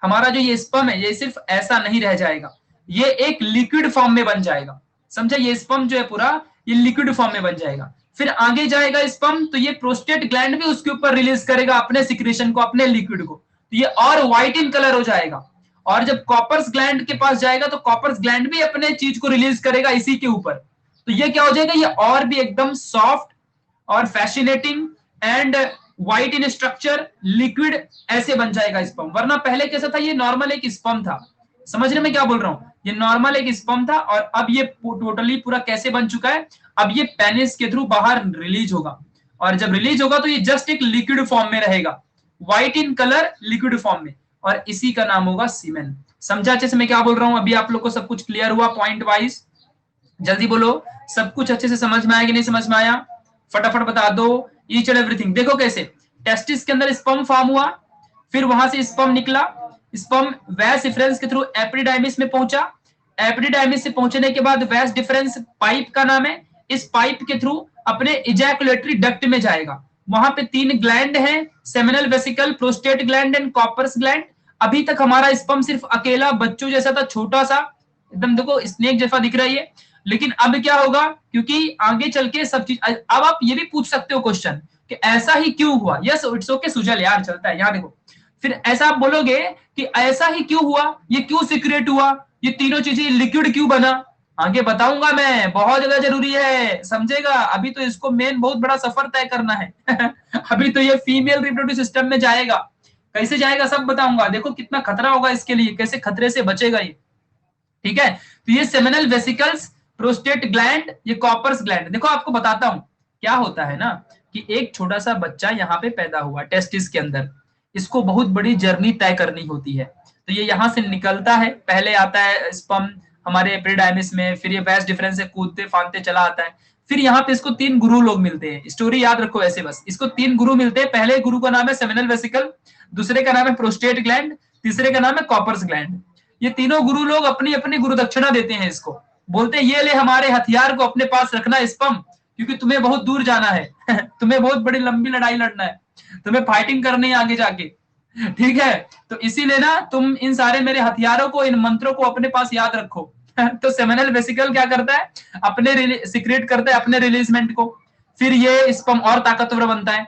हमारा जो ये स्पर्म है ये सिर्फ ऐसा नहीं रह जाएगा, ये एक लिक्विड फॉर्म में बन जाएगा। समझे? ये स्पर्म जो है पूरा ये लिक्विड फॉर्म में बन जाएगा। फिर आगे जाएगा स्पर्म, तो ये प्रोस्टेट ग्लैंड भी उसके ऊपर रिलीज करेगा अपने सिक्रेशन को, अपने लिक्विड को, तो ये और व्हाइट इन कलर हो जाएगा। और जब कॉपर्स ग्लैंड के पास जाएगा तो कॉपर्स ग्लैंड भी अपने चीज को रिलीज करेगा इसी के ऊपर, तो ये क्या हो जाएगा, ये और भी एकदम सॉफ्ट और fascinating and white in structure liquid ऐसे बन जाएगा स्पर्म। वरना पहले कैसा था, ये नॉर्मल एक स्पर्म था। समझ रहे मैं क्या बोल रहा हूं? ये नॉर्मल एक स्पर्म था और अब ये टोटली पूरा कैसे बन चुका है, अब ये पेनिस के थ्रू बाहर रिलीज होगा। और जब रिलीज होगा तो ये जस्ट एक लिक्विड फॉर्म में रहेगा, white in colour liquid form में, और इसी का नाम होगा सीमेन। समझा अच्छे से मैं क्या बोल रहा हूं? अभी आप लोग को सब कुछ क्लियर हुआ पॉइंट वाइज? जल्दी बोलो, सब कुछ अच्छे से समझ में आया कि नहीं समझ में आया? फटाफट बता दो ईच एंड एवरीथिंग। देखो कैसे टेस्टिस के अंदर स्पर्म फॉर्म हुआ, फिर वहां से स्पर्म निकला, स्पर्म वैस डिफरेंस के थ्रू एपिडिडाइमिस में पहुंचा। एपिडिडाइमिस से पहुंचने के बाद वैस डिफरेंस पाइप का नाम है, इस पाइप के थ्रू अपने इजैकुलेटरी डक्ट में जाएगा। वहां पे 3 ग्लैंड हैं, seminal vesicle, prostate gland and Cowper's gland. अभी तक हमारा स्पर्म सिर्फ अकेला बच्चों जैसा था, छोटा सा एकदम, देखो स्नेक जैसा दिख रहा है ये। लेकिन अब क्या होगा, क्योंकि आगे चल के सब चीज, अब आप ये भी पूछ सकते हो क्वेश्चन कि ऐसा ही क्यों हुआ। यस इट्स ओके सुजल, यार चलता है। यहाँ देखो फिर ऐसा आप बोलोगे कि ऐसा ही क्यों हुआ, ये क्यों सीक्रेट हुआ, ये तीनों चीजें लिक्विड क्यों बना, आगे बताऊंगा मैं, बहुत ज्यादा जरूरी है, समझेगा। अभी तो इसको मेन बहुत बड़ा सफर तय करना है अभी तो ये फीमेल रिप्रोडक्टिव सिस्टम में जाएगा, कैसे जाएगा सब बताऊंगा। देखो कितना खतरा होगा इसके लिए, कैसे खतरे से बचेगा ये। ठीक है, तो ये सेमिनल वेसिकल्स, प्रोस्टेट ग्लैंड, ये कॉपर्स ग्लैंड। देखो आपको बताता हूं क्या होता है ना, कि एक छोटा सा बच्चा यहाँ पे पैदा हुआ टेस्टिस के अंदर, इसको बहुत बड़ी जर्नी तय करनी होती है। तो ये यहाँ से निकलता है, पहले आता है स्पर्म हमारे एपिडाइमिस में, फिर ये वैस डिफरेंस से कूदते फांदते चला आता है। फिर यहाँ पे इसको 3 गुरु लोग मिलते हैं, स्टोरी याद रखो ऐसे बस। इसको 3 गुरु मिलते हैं, पहले गुरु का नाम है सेमिनल वेसिकल, दूसरे का नाम है प्रोस्टेट ग्लैंड, तीसरे का नाम है कॉपर्स ग्लैंड। ये तीनों गुरु लोग अपनी अपनी गुरु दक्षिणा देते हैं इसको, बोलते हैं ये ले हमारे हथियार को अपने पास रखना स्पर्म, क्योंकि तुम्हें बहुत दूर जाना है तुम्हें बहुत बड़ी लंबी लड़ाई लड़ना है, तुम्हें फाइटिंग करनी है आगे जाके। ठीक है, तो इसीलिए ना तुम इन सारे मेरे हथियारों को, इन मंत्रों को अपने पास याद रखो तो सेमिनल वेसिकल क्या करता है, अपने सीक्रेट करता है अपने रिलीजमेंट को, फिर ये स्पर्म और ताकतवर बनता है।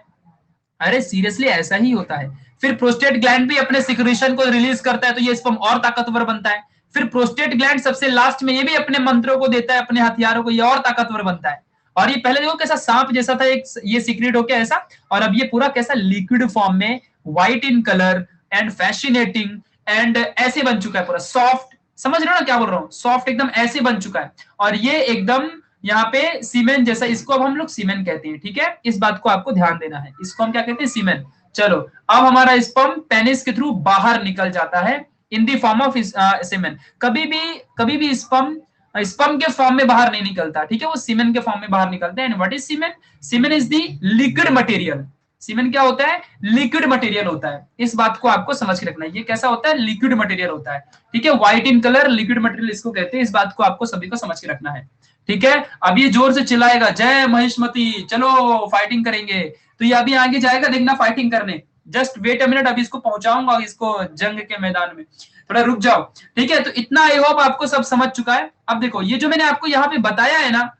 अरे सीरियसली ऐसा ही होता है। फिर प्रोस्टेट ग्लैंड भी अपने सिक्रेशन को रिलीज करता है, तो ये स्पर्म और ताकतवर बनता है। फिर प्रोस्टेट ग्लैंड सबसे लास्ट में ये भी अपने मंत्रों को देता है, अपने हथियारों को, ये और ताकतवर बनता है। और ये पहले देखो कैसा सांप जैसा था, एक ये सीक्रेट हो गया ऐसा, और अब ये पूरा कैसा लिक्विड फॉर्म में, white in colour and fascinating and ऐसे बन चुका है पूरा सॉफ्ट। समझ रहे हो ना क्या बोल रहा हूँ, सॉफ्ट एकदम ऐसे बन चुका है, और ये एकदम यहाँ पे सीमेंट जैसा, इसको अब हम लोग सीमेंट कहते हैं। ठीक है, इस बात को आपको ध्यान देना है, इसको हम क्या कहते हैं, सीमेंट। चलो अब हमारा स्पर्म पेनिस के थ्रू बाहर निकल जाता है in the form of cement. कभी भी स्पर्म स्पर्म के फॉर्म में बाहर नहीं निकलता, ठीक है, वो सीमेंट के फॉर्म में बाहर निकलता है। And what is cement? Cement is the liquid material. Cement क्या होता है? लिक्विड मटेरियल होता है। इस बात को आपको समझ के रखना है, ये कैसा होता है? लिक्विड मटेरियल होता है। ठीक है, white in colour liquid material इसको कहते हैं। इस बात को आपको सभी को समझ के रखना है। ठीक है, अब ये जोर से चिल्लाएगा जय महिष्मती, चलो फाइटिंग करेंगे, तो ये अभी आगे जाएगा देखना फाइटिंग करने। जस्ट वेट अ मिनट, अभी इसको पहुंचाऊंगा इसको जंग के मैदान में, थोड़ा रुक जाओ। ठीक है, तो इतना आई होप आपको सब समझ चुका है। अब देखो ये जो मैंने आपको यहाँ पे बताया है ना,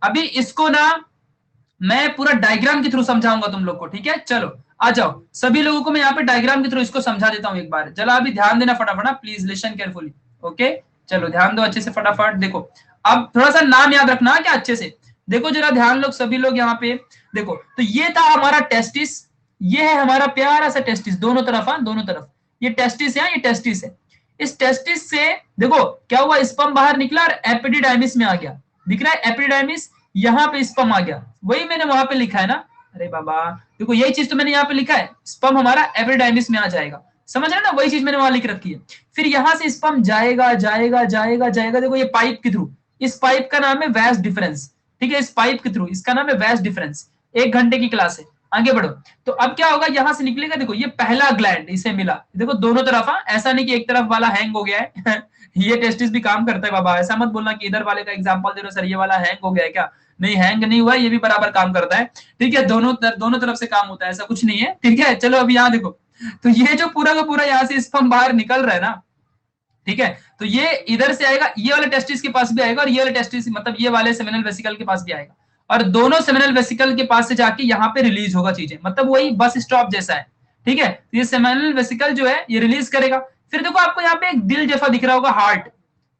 अभी इसको ना मैं पूरा डायग्राम के थ्रू समझाऊंगा तुम लोग को। ठीक है, चलो आ जाओ, सभी लोगों को मैं यहाँ पे डायग्राम के थ्रू इसको समझा देता हूँ एक बार। चलो अभी ध्यान देना फटाफट, प्लीज लिसन केयरफुली। ओके, चलो ध्यान दो अच्छे से फटाफट। देखो अब थोड़ा सा नाम याद रखना क्या अच्छे से, देखो जरा ध्यान लोग सभी लोग यहाँ पे देखो। तो ये था हमारा टेस्टिस, ये है हमारा प्यारा सा टेस्टिस, दोनों तरफ, हाँ दोनों तरफ ये टेस्टिस है, ये टेस्टिस है। इस टेस्टिस से देखो क्या हुआ, स्पर्म बाहर निकला और एपिडिडाइमिस में आ गया। दिख रहा है एपिडिडाइमिस, यहाँ पे स्पर्म आ गया, वही मैंने वहां पे लिखा है ना। अरे बाबा देखो यही चीज तो मैंने यहाँ पे लिखा है, स्पर्म हमारा एपिडिडाइमिस में आ जाएगा। समझ रहे ना, वही चीज मैंने वहां लिख रखी है। फिर यहाँ से स्पर्म जाएगा जाएगा जाएगा जाएगा, देखो ये पाइप के थ्रू, इस पाइप का नाम है वैस डिफरेंस। ठीक है, इस पाइप के थ्रू, इसका नाम है वैस डिफरेंस। 1 घंटे की क्लास है, आगे बढ़ो। तो अब क्या होगा, यहां से निकलेगा, देखो ये पहला ग्लैंड इसे मिला, देखो दोनों तरफ, ऐसा नहीं कि एक तरफ वाला हैंग हो गया है ये टेस्टिस भी काम करता है बाबा, ऐसा मत बोलना कि इधर वाले का एग्जांपल दे रहे हो सर ये वाला हैंग हो गया है क्या। नहीं, हैंग नहीं हुआ, ये भी बराबर काम करता है। ठीक है, दोनों तरफ से काम होता है, ऐसा कुछ नहीं है। ठीक है, चलो अब यहाँ देखो, तो ये जो पूरा का पूरा यहाँ से स्पर्म बाहर निकल रहा है ना, ठीक है, तो ये इधर से आएगा, ये वाले टेस्टिस के पास भी आएगा, और ये वाले टेस्टिस मतलब ये वाले सेमिनल वेसिकल के पास भी आएगा, और दोनों सेमिनल वेसिकल के पास से जाके यहाँ पे रिलीज होगा चीजें, मतलब वही बस स्टॉप जैसा है। ठीक है, ये सेमिनल वेसिकल जो है ये रिलीज करेगा। फिर देखो आपको यहाँ पे एक दिल जैसा दिख रहा होगा, हार्ट,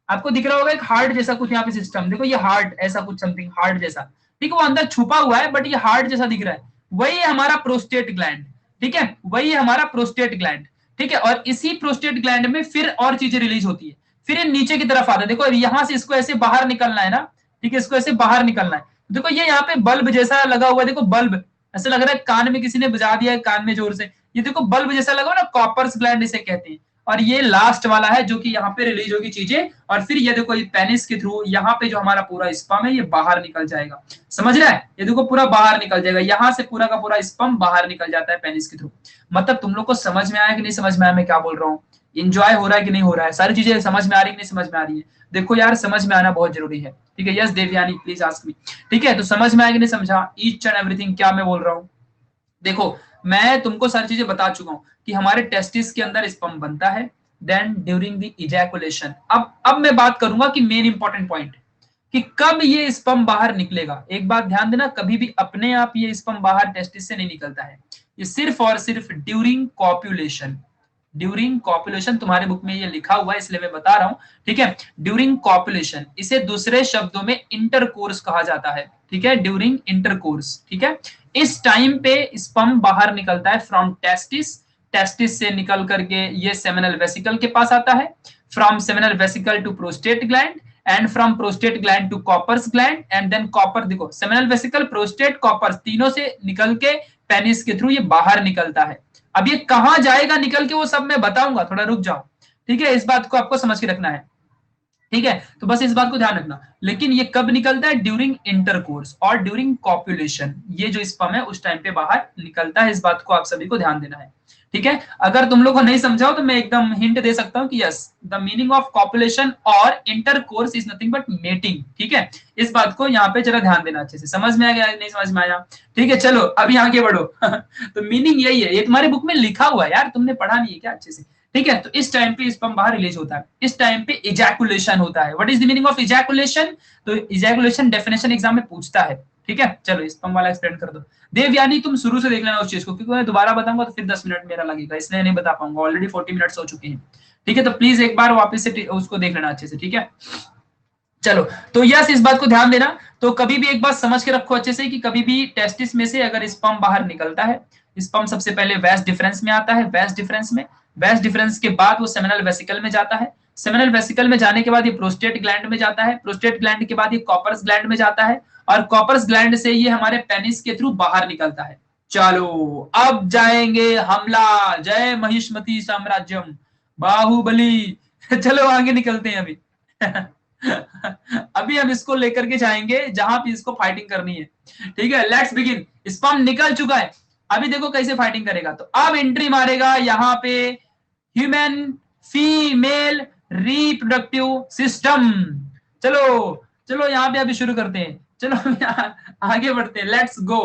आपको दिख रहा होगा एक हार्ट जैसा कुछ यहाँ पे सिस्टम, देखो ये हार्ट ऐसा कुछ समथिंग हार्ट जैसा। ठीक है, वो अंदर छुपा हुआ है बट ये हार्ट जैसा दिख रहा है, वही है हमारा प्रोस्टेट ग्लैंड। ठीक है, वही है हमारा प्रोस्टेट ग्लैंड। ठीक है, और इसी प्रोस्टेट ग्लैंड में फिर और चीजें रिलीज होती है, फिर ये नीचे की तरफ आता है। देखो यहाँ से इसको ऐसे बाहर निकलना है ना, ठीक है, इसको ऐसे बाहर निकलना है। देखो ये यहाँ पे बल्ब जैसा लगा हुआ है, देखो बल्ब ऐसा लग रहा है कान में किसी ने बजा दिया है, कान में जोर से, ये देखो बल्ब जैसा लगा हुआ ना, कॉपर्स ग्लैंड इसे कहते हैं। और ये लास्ट वाला है जो कि यहाँ पे रिलीज होगी चीजें, और फिर ये देखो ये पेनिस के थ्रू यहाँ पे जो हमारा पूरा स्पर्म है ये बाहर निकल जाएगा। समझ रहा है, ये देखो पूरा बाहर निकल जाएगा, यहाँ से पूरा का पूरा स्पर्म बाहर निकल जाता है पेनिस के थ्रू। मतलब तुम लोग को समझ में आया कि नहीं समझ में आया मैं क्या बोल रहा हूँ, इंजॉय हो रहा है कि नहीं हो रहा है, सारी चीजें समझ में आ रही है कि नहीं समझ में आ रही है। देखो यार समझ में आना बहुत जरूरी है। ठीक है, yes Devyani please ask me. ठीक है, तो समझ में आया कि नहीं समझा ईच एंड एवरीथिंग क्या मैं बोल रहा हूँ। देखो मैं तुमको सारी चीजें बता चुका हूँ कि हमारे टेस्टिस के अंदर स्पर्म बनता है, देन ड्यूरिंग द इजैकुलेशन। अब मैं बात करूंगा कि मेन इंपॉर्टेंट पॉइंट कि कब ये स्पर्म बाहर निकलेगा। एक बात ध्यान देना, कभी भी अपने आप ये स्पर्म बाहर टेस्टिस से नहीं निकलता है, ये सिर्फ और सिर्फ ड्यूरिंग कॉपुलेशन। ड्यूरिंग कॉपुलेशन तुम्हारे बुक में ये लिखा हुआ है इसलिए मैं बता रहा हूं। ठीक है, ड्यूरिंग कॉपुलेशन, इसे दूसरे शब्दों में इंटरकोर्स कहा जाता है। ठीक है, ड्यूरिंग इंटरकोर्स। ठीक है, इस टाइम पे स्पर्म बाहर निकलता है फ्रॉम टेस्टिस, टेस्टिस से निकल करके ये सेमिनल वेसिकल के पास आता है, from seminal vesicle to prostate gland, and from prostate gland to Cowper's gland, and then Cowper, देखो सेमिनल वेसिकल प्रोस्टेट कॉपर्स तीनों से निकल के पेनिस के थ्रू ये बाहर निकलता है। अब ये कहां जाएगा निकल के वो सब मैं बताऊंगा, थोड़ा रुक जाओ। ठीक है, इस बात को आपको समझ के रखना है। ठीक है, तो बस इस बात को ध्यान रखना। लेकिन ये कब निकलता है? ड्यूरिंग इंटरकोर्स और ड्यूरिंग कॉपुलेशन, ये जो स्पर्म है उस टाइम पे बाहर निकलता है। इस बात को आप सभी को ध्यान देना है। ठीक है, अगर तुम लोग को नहीं समझाओ तो मैं एकदम हिंट दे सकता हूं कि yes the meaning of copulation और intercourse is nothing but mating. ठीक है, इस बात को यहाँ पे जरा ध्यान देना अच्छे से। समझ में आ गया नहीं समझ में आया? ठीक है, चलो अभी आगे बढ़ो तो मीनिंग यही है, ये तुम्हारे बुक में लिखा हुआ है यार, तुमने पढ़ा नहीं है क्या अच्छे से? ठीक है, तो इस टाइम पे स्पर्म बाहर रिलीज होता है, इस टाइम पे इजैकुलेशन होता है। What is the meaning of ejaculation? तो इजैकुलेशन डेफिनेशन एग्जाम में पूछता है। ठीक है, चलो स्पर्म वाला एक्सप्लेन कर दो। देवयानी तुम शुरू से देख लेना उस चीज को, क्योंकि मैं दोबारा बताऊंगा तो फिर 10 मिनट मेरा लगेगा, इसलिए नहीं बता पाऊंगा, ऑलरेडी 40 मिनट्स हो चुके हैं। ठीक है, तो प्लीज एक बार वापस से उसको देख लेना अच्छे से। ठीक है, चलो, तो यस, इस बात को ध्यान देना। तो कभी भी एक बात समझ के रखो अच्छे से कि कभी भी टेस्टिस में से अगर स्पर्म बाहर निकलता है, स्पर्म सबसे पहले वैस डिफरेंस में आता है, वैस डिफरेंस के बाद वो सेमिनल वेसिकल में जाता है, सेमिनल वेसिकल में जाने के बाद ये प्रोस्टेट ग्लैंड में जाता है, प्रोस्टेट ग्लैंड के बाद ये कॉपर्स ग्लैंड में जाता है, और कॉपर्स ग्लैंड से ये हमारे पेनिस के थ्रू बाहर निकलता है। चलो, अब जाएंगे हमला, जय महिष्मती साम्राज्यम, बाहुबली। चलो आगे निकलते हैं अभी। अभी हम इसको लेकर के जाएंगे जहां पे इसको फाइटिंग करनी है। ठीक है, लेट्स बिगिन। स्पर्म निकल चुका है, अभी देखो कैसे फाइटिंग करेगा। तो अब एंट्री मारेगा यहाँ पे ह्यूमन फीमेल रिप्रोडक्टिव सिस्टम। चलो चलो, यहाँ पे अभी शुरू करते हैं। चलो आगे बढ़ते हैं, लेट्स गो।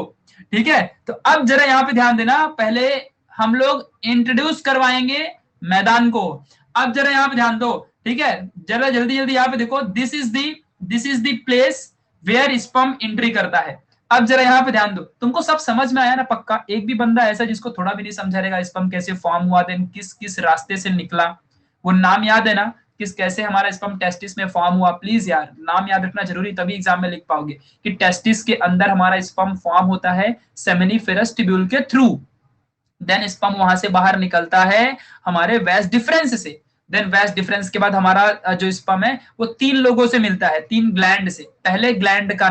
ठीक है, तो अब जरा यहाँ पे ध्यान देना, पहले हम लोग इंट्रोड्यूस करवाएंगे मैदान को। अब जरा यहाँ पे ध्यान दो, ठीक है, जरा जल्दी जल्दी यहाँ पे देखो, this is the place where sperm entry करता है। अब जरा यहाँ पे ध्यान दो, तुमको सब समझ में आया ना पक्का? एक भी बंदा ऐसा जिसको थोड़ा भी नहीं समझा रहेगा स्पर्म कैसे फॉर्म हुआ, देन किस किस रास्ते से निकला, वो नाम याद है ना, किस कैसे हमारा स्पर्म टेस्टिस में फॉर्म हुआ? प्लीज यार, नाम याद रखना जरूरी, तभी एग्जाम में लिख पाओगे कि टेस्टिस के अंदर हमारा स्पर्म फॉर्म होता है सेमिनिफेरस ट्यूब्यूल के थ्रू, देन स्पर्म वहां से बाहर निकलता है हमारे वैस डिफरेंस से, देन वैस डिफरेंस के बाद हमारा जो स्पर्म है वो तीन लोगों से मिलता है, तीन ग्लैंड से। पहले ग्लैंड का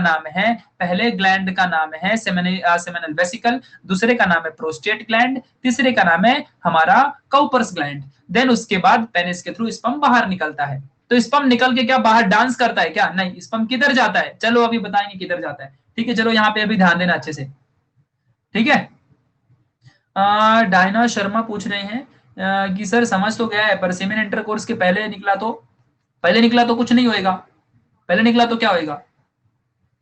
नाम है सेमिनल वेसिकल, दूसरे का नाम है प्रोस्टेट ग्लैंड, तीसरे का नाम है हमारा काउपर्स ग्लैंड। देन उसके बाद पेनिस के थ्रू स्पर्म बाहर निकलता है। तो स्पर्म निकल के क्या बाहर डांस करता है क्या? नहीं, स्पर्म किधर जाता है, चलो अभी बताएंगे किधर जाता है। ठीक है, चलो यहाँ पे अभी ध्यान देना अच्छे से। ठीक है, डायना शर्मा पूछ रहे हैं कि सर समझ तो गया है, पर सेमेन इंटरकोर्स के पहले निकला तो कुछ नहीं होएगा, पहले निकला तो क्या होएगा?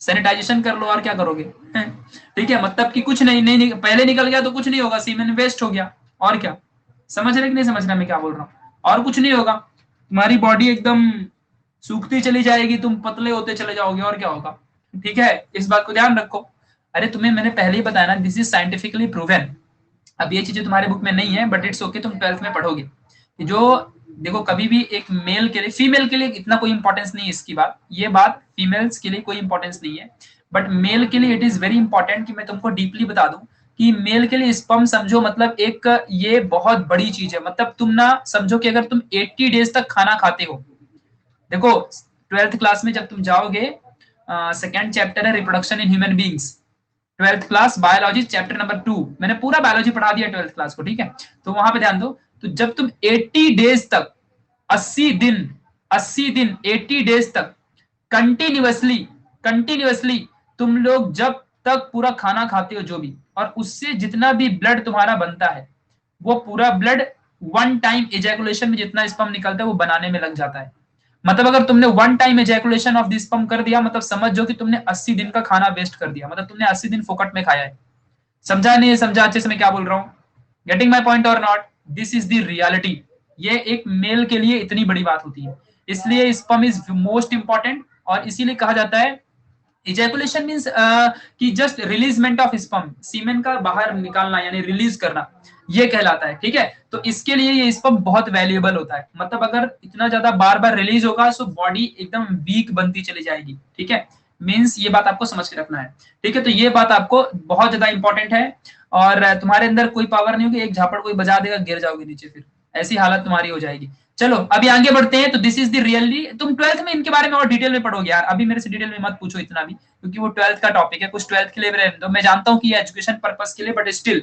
सैनिटाइजेशन कर लो और क्या करोगे? ठीक है, मतलब कि कुछ नहीं, पहले निकल गया तो कुछ नहीं होगा, सीमेन वेस्ट हो गया, और क्या? समझ रहे कि नहीं समझ रहे मैं क्या बोल रहा हूँ? और कुछ नहीं होगा, तुम्हारी बॉडी एकदम सूखती चली जाएगी, तुम पतले होते चले जाओगे, और क्या होगा? ठीक है, इस बात को ध्यान रखो। अरे तुम्हें मैंने पहले ही बताया ना, दिस इज साइंटिफिकली प्रूवन। अब ये चीजें तुम्हारे बुक में नहीं है, बट इट्स ओके, तुम 12th में पढ़ोगे कि जो, देखो कभी भी एक मेल के लिए, फीमेल के लिए इतना कोई इंपॉर्टेंस नहीं है इसकी बात, ये बात फीमेल्स के लिए कोई इंपॉर्टेंस नहीं है, बट मेल के लिए इट इज वेरी इंपॉर्टेंट कि मैं तुमको डीपली बता दूं कि मेल के लिए स्पर्म समझो मतलब एक ये बहुत बड़ी चीज है। मतलब तुम ना समझो कि अगर तुम 80 डेज तक खाना खाते हो, देखो 12th क्लास में जब तुम जाओगे, सेकेंड चैप्टर है reproduction in human beings, 12th class biology chapter number 2, मैंने पूरा बायोलॉजी पढ़ा दिया 12th क्लास को। ठीक है, तो वहां पे ध्यान दो, तो जब तुम 80 डेज तक, 80 दिन 80 डेज तक कंटिन्यूअसली कंटिन्यूअसली तुम लोग जब तक पूरा खाना खाते हो जो भी, और उससे जितना भी ब्लड तुम्हारा बनता है, वो पूरा ब्लड वन टाइम इजैकुलेशन में जितना स्पर्म निकलता है वो बनाने में लग जाता है। मतलब अगर तुमने one time ejaculation of this sperm कर दिया, मतलब समझ जो कि तुमने 80 दिन का खाना वेस्ट कर दिया, मतलब तुमने 80 दिन फोकट में खाया है। समझा नहीं समझा अच्छे से मैं क्या बोल रहा हूँ? गेटिंग माई पॉइंट और not? This is the reality. ये एक मेल के लिए इतनी बड़ी बात होती है, इसलिए स्पर्म इज मोस्ट इंपॉर्टेंट, और इसीलिए कहा जाता है इजैकुलेशन मींस कि जस्ट रिलीजमेंट ऑफ स्पर्म, सीमेन का बाहर निकालना यानी रिलीज करना, ये कहलाता है। ठीक है, तो इसके लिए ये स्पर्म बहुत वैल्यूएबल होता है। मतलब अगर इतना ज्यादा बार बार रिलीज होगा तो बॉडी एकदम वीक बनती चली जाएगी। ठीक है, मींस ये बात आपको समझ के रखना है। ठीक है, तो ये बात आपको बहुत ज्यादा इंपॉर्टेंट है, और तुम्हारे अंदर कोई पावर नहीं होगी, एक झापड़ कोई बजा देगा गिर जाओगे नीचे, फिर ऐसी हालत तुम्हारी हो जाएगी। चलो अभी आगे बढ़ते हैं। तो दिस इज द रियली, तुम 12th में इनके बारे में और डिटेल में पढ़ोगे यार, अभी मेरे से डिटेल में मत पूछो इतना भी, क्योंकि वो 12th का टॉपिक है, कुछ 12th के लिए रहने दो। मैं जानता हूँ कि ये एजुकेशन पर्पस के लिए, बट स्टिल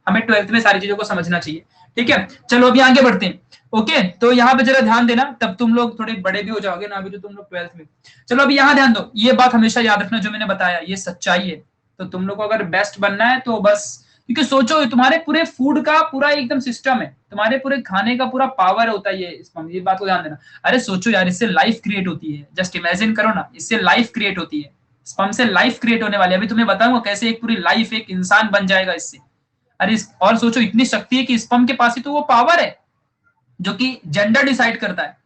हमें 12th में सारी चीजों को समझना चाहिए। ठीक है, चलो अभी आगे बढ़ते हैं। ओके, तो यहाँ पे जरा ध्यान देना, तब तुम लोग थोड़े बड़े भी हो जाओगे ना, अभी तो तुम लोग 12th में। चलो अभी यहाँ ध्यान दो, ये बात हमेशा याद रखना जो मैंने बताया, ये सच्चाई है। तो तुम लोग को अगर बेस्ट बनना है तो बस, क्योंकि सोचो तुम्हारे पूरे फूड का पूरा एकदम सिस्टम है, तुम्हारे पूरे खाने का पूरा पावर होता है ये बात को ध्यान देना। अरे सोचो यार, इससे लाइफ क्रिएट होती है, जस्ट इमेजिन करो ना, इससे लाइफ क्रिएट होती है, स्पर्म से लाइफ क्रिएट होने वाली है। अभी तुम्हें बताऊंगा कैसे एक पूरी लाइफ, एक इंसान बन जाएगा इससे। अरे और सोचो, इतनी शक्ति है कि स्पर्म के पास ही तो वो पावर है जो कि जेंडर डिसाइड करता है।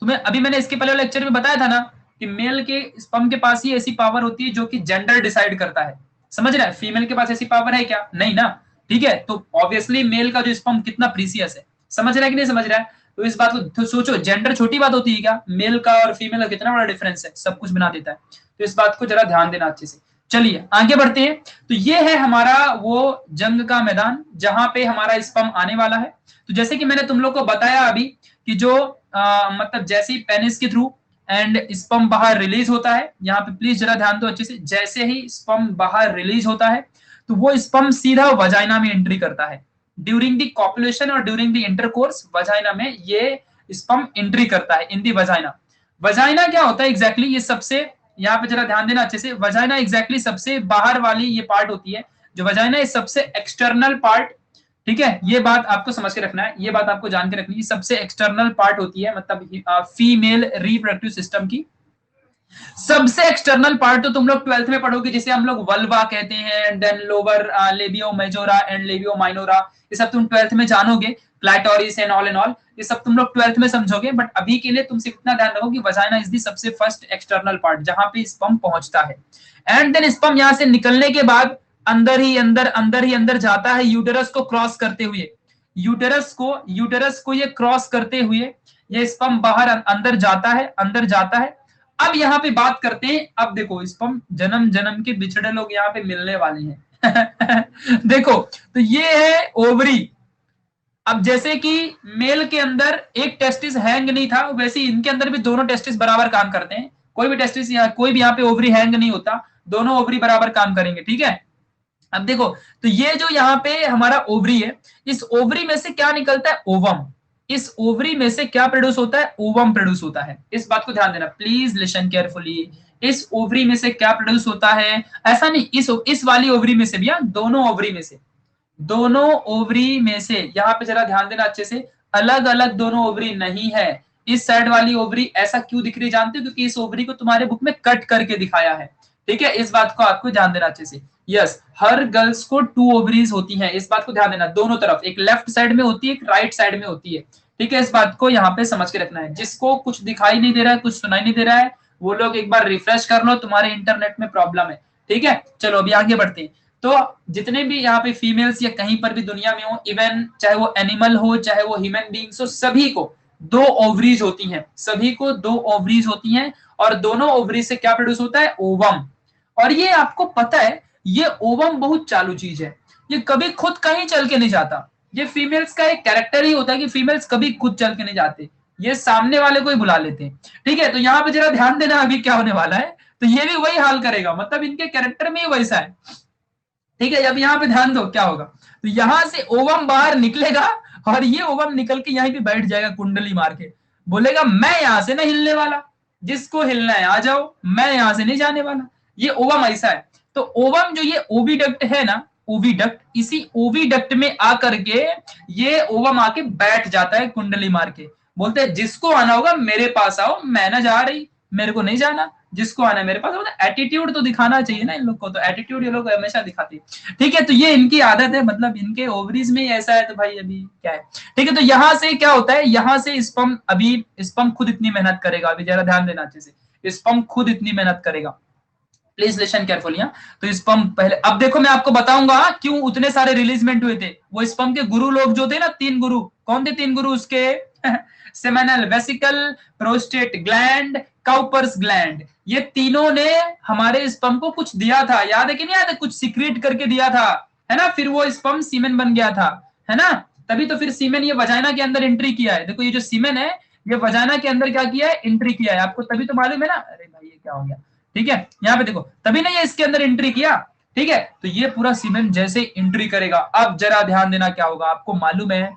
तुम्हें अभी मैंने इसके पहले लेक्चर में बताया था ना कि मेल के स्पर्म के पास ही ऐसी पावर होती है जो कि जेंडर डिसाइड करता है। समझ रहा है? फीमेल के पास ऐसी पावर है क्या? नहीं ना। ठीक है, तो ऑब्वियसली मेल का जो स्पर्म कितना प्रीसियस है, समझ रहा है कि नहीं समझ रहा है? तो इस बात को तो सोचो, जेंडर छोटी बात होती है क्या? मेल का और फीमेल का कितना बड़ा डिफरेंस है, सब कुछ बना देता है। तो इस बात को जरा ध्यान देना अच्छे से। चलिए आगे बढ़ते हैं। तो ये है हमारा वो जंग का मैदान जहां पे हमारा स्पर्म आने वाला है। तो जैसे कि मैंने तुम लोग को बताया अभी कि जो मतलब जैसे ही पेनिस के थ्रू एंड स्पर्म बाहर रिलीज होता है, यहाँ पे प्लीज जरा ध्यान दो अच्छे से, जैसे ही स्पर्म बाहर रिलीज होता है तो वो स्पर्म सीधा वजाइना में एंट्री करता है। ड्यूरिंग द कॉपुलेशन और ड्यूरिंग द इंटरकोर्स वजाइना में ये स्पर्म एंट्री करता है इन दी वजाइना। वजाइना क्या होता है एग्जैक्टली ये सबसे, यहाँ पे जरा ध्यान देना अच्छे से, वजाइना एग्जैक्टली सबसे बाहर वाली ये पार्ट होती है। जो वजाइना है सबसे एक्सटर्नल पार्ट, ठीक है, ये बात आपको समझ के रखना है, ये बात आपको जान के रखनी है, सबसे एक्सटर्नल पार्ट होती है मतलब फीमेल रिप्रोडक्टिव सिस्टम की सबसे एक्सटर्नल पार्ट। तो तुम लोग 12th में पढ़ोगे जिसे हम लोग वल्वा कहते हैं, then lower labia majora and labia minora, ये सब तुम 12th में जानोगे, क्लाइटोरिस एंड ऑल ये सब तुम लोग 12th में समझोगे। बट अभी के लिए तुम सिर्फ इतना ध्यान रखो कि वजाइना इज दी सबसे फर्स्ट एक्सटर्नल पार्ट जहां पे स्पर्म पहुंचता है। एंड देन स्पर्म यहां से निकलने के बाद अंदर ही अंदर जाता है यूटेरस को क्रॉस करते हुए। यूटेरस को ये क्रॉस करते हुए ये स्पर्म बाहर अंदर जाता है। अब यहाँ पे बात करते हैं, अब देखो स्पर्म जन्म जन्म के बिछड़े लोग यहाँ पे मिलने वाले हैं देखो तो ये है ओवरी। अब जैसे कि मेल के अंदर एक टेस्टिस हैंग नहीं था, वैसे इनके अंदर भी दोनों टेस्टिस बराबर काम करते हैं। कोई भी टेस्टिस कोई भी यहाँ पे ओवरी हैंग नहीं होता, दोनों ओवरी बराबर काम करेंगे, ठीक है। अब देखो तो ये जो यहाँ पे हमारा ओवरी है, इस ओवरी में से क्या निकलता है? ओवम। इस ओवरी में से क्या प्रोड्यूस होता है? ओवम प्रोड्यूस होता है। इस बात को ध्यान देना, प्लीज लिसन केयरफुली। इस ओवरी में से क्या प्रोड्यूस होता है? ऐसा नहीं इस वाली ओवरी में से भी, दोनों ओवरी में से, दोनों ओवरी में से, यहाँ पे जरा ध्यान देना अच्छे से, अलग अलग दोनों ओवरी नहीं है। इस साइड वाली ओवरी ऐसा क्यों दिख रही जानते हो? क्योंकि इस ओवरी को तुम्हारे बुक में कट करके दिखाया है, ठीक है। इस बात को आपको ध्यान देना अच्छे से। यस, हर गर्ल्स को 2 ओवरीज होती हैं, इस बात को ध्यान देना, दोनों तरफ, एक लेफ्ट साइड में होती है, एक राइट साइड में होती है, ठीक है। इस बात को यहाँ पे समझ के रखना है। जिसको कुछ दिखाई नहीं दे रहा है, कुछ सुनाई नहीं दे रहा है, वो लोग एक बार रिफ्रेश कर लो, तुम्हारे इंटरनेट में प्रॉब्लम है, ठीक है। चलो अभी आगे बढ़ते हैं। तो जितने भी यहाँ पे फीमेल्स या कहीं पर भी दुनिया में हो, इवन चाहे वो एनिमल हो चाहे वो ह्यूमन बींग्स हो, सभी को 2 ओवरीज होती हैं, सभी को 2 ओवरीज होती हैं। और दोनों ओवरीज से क्या प्रोड्यूस होता है? ओवम। और ये आपको पता है, ये ओवम बहुत चालू चीज है, ये कभी खुद कहीं चल के नहीं जाता। ये फीमेल्स का एक कैरेक्टर ही होता है कि फीमेल्स कभी खुद चल के नहीं जाते, ये सामने वाले को ही बुला लेते हैं, ठीक है। तो यहाँ पे जरा ध्यान देना अभी क्या होने वाला है। तो ये भी वही हाल करेगा, मतलब इनके कैरेक्टर में ही वैसा है, ठीक है। अब यहाँ पे ध्यान दो क्या होगा। तो यहां से ओवम बाहर निकलेगा और ये ओवम निकल के यहीं पे बैठ जाएगा कुंडली मार के, बोलेगा मैं यहां से नहीं हिलने वाला, जिसको हिलना है आ जाओ, मैं यहां से नहीं जाने वाला। ये ओवम ऐसा है। तो ओवम जो ये ओविडक्ट है ना, ओविडक्ट, इसी ओविडक्ट में आकर के ये ओवम आके बैठ जाता है कुंडली मार के, बोलते हैं जिसको आना होगा मेरे पास आओ, मैं ना जा रही, मेरे को नहीं जाना, जिसको आना है मेरे पास। मतलब एटीट्यूड तो दिखाना चाहिए ना इन लोग को, तो एटीट्यूड ये लोग हमेशा दिखाते हैं, ठीक है। तो ये इनकी आदत है, मतलब इनके ओवरीज में ऐसा है, तो भाई अभी क्या है, ठीक है। तो यहां से क्या होता है, यहां से स्पर्म, अभी स्पर्म खुद इतनी मेहनत करेगा, अभी जरा ध्यान देना अच्छे से, स्पर्म खुद इतनी मेहनत करेगा, प्लीज लिसन केयरफुली। तो स्पर्म पहले, अब देखो मैं आपको बताऊंगा क्यों उतने सारे रिलीजमेंट हुए थे। वो स्पर्म के गुरु लोग जो थे ना, 3 गुरु, कौन थे 3 गुरु उसके? Seminal vesicle, prostate gland, Cowper's gland, ये तीनों ने हमारे स्पर्म को कुछ दिया था, याद है कि नहीं याद है? कुछ सीक्रेट करके दिया था, है ना। फिर वो स्पर्म सीमेन बन गया था, है ना। तभी तो फिर सीमेन ये वजाइना के अंदर एंट्री किया है। देखो ये जो सीमेन है, ये वजाइना के अंदर क्या किया है? एंट्री किया है। आपको तभी तो मालूम है ना। अरे भाई ये क्या हो गया, ठीक है। यहाँ पे देखो, तभी ना ये इसके अंदर एंट्री किया, ठीक है। तो ये पूरा सीमेन जैसे एंट्री करेगा, अब जरा ध्यान देना क्या होगा। आपको मालूम है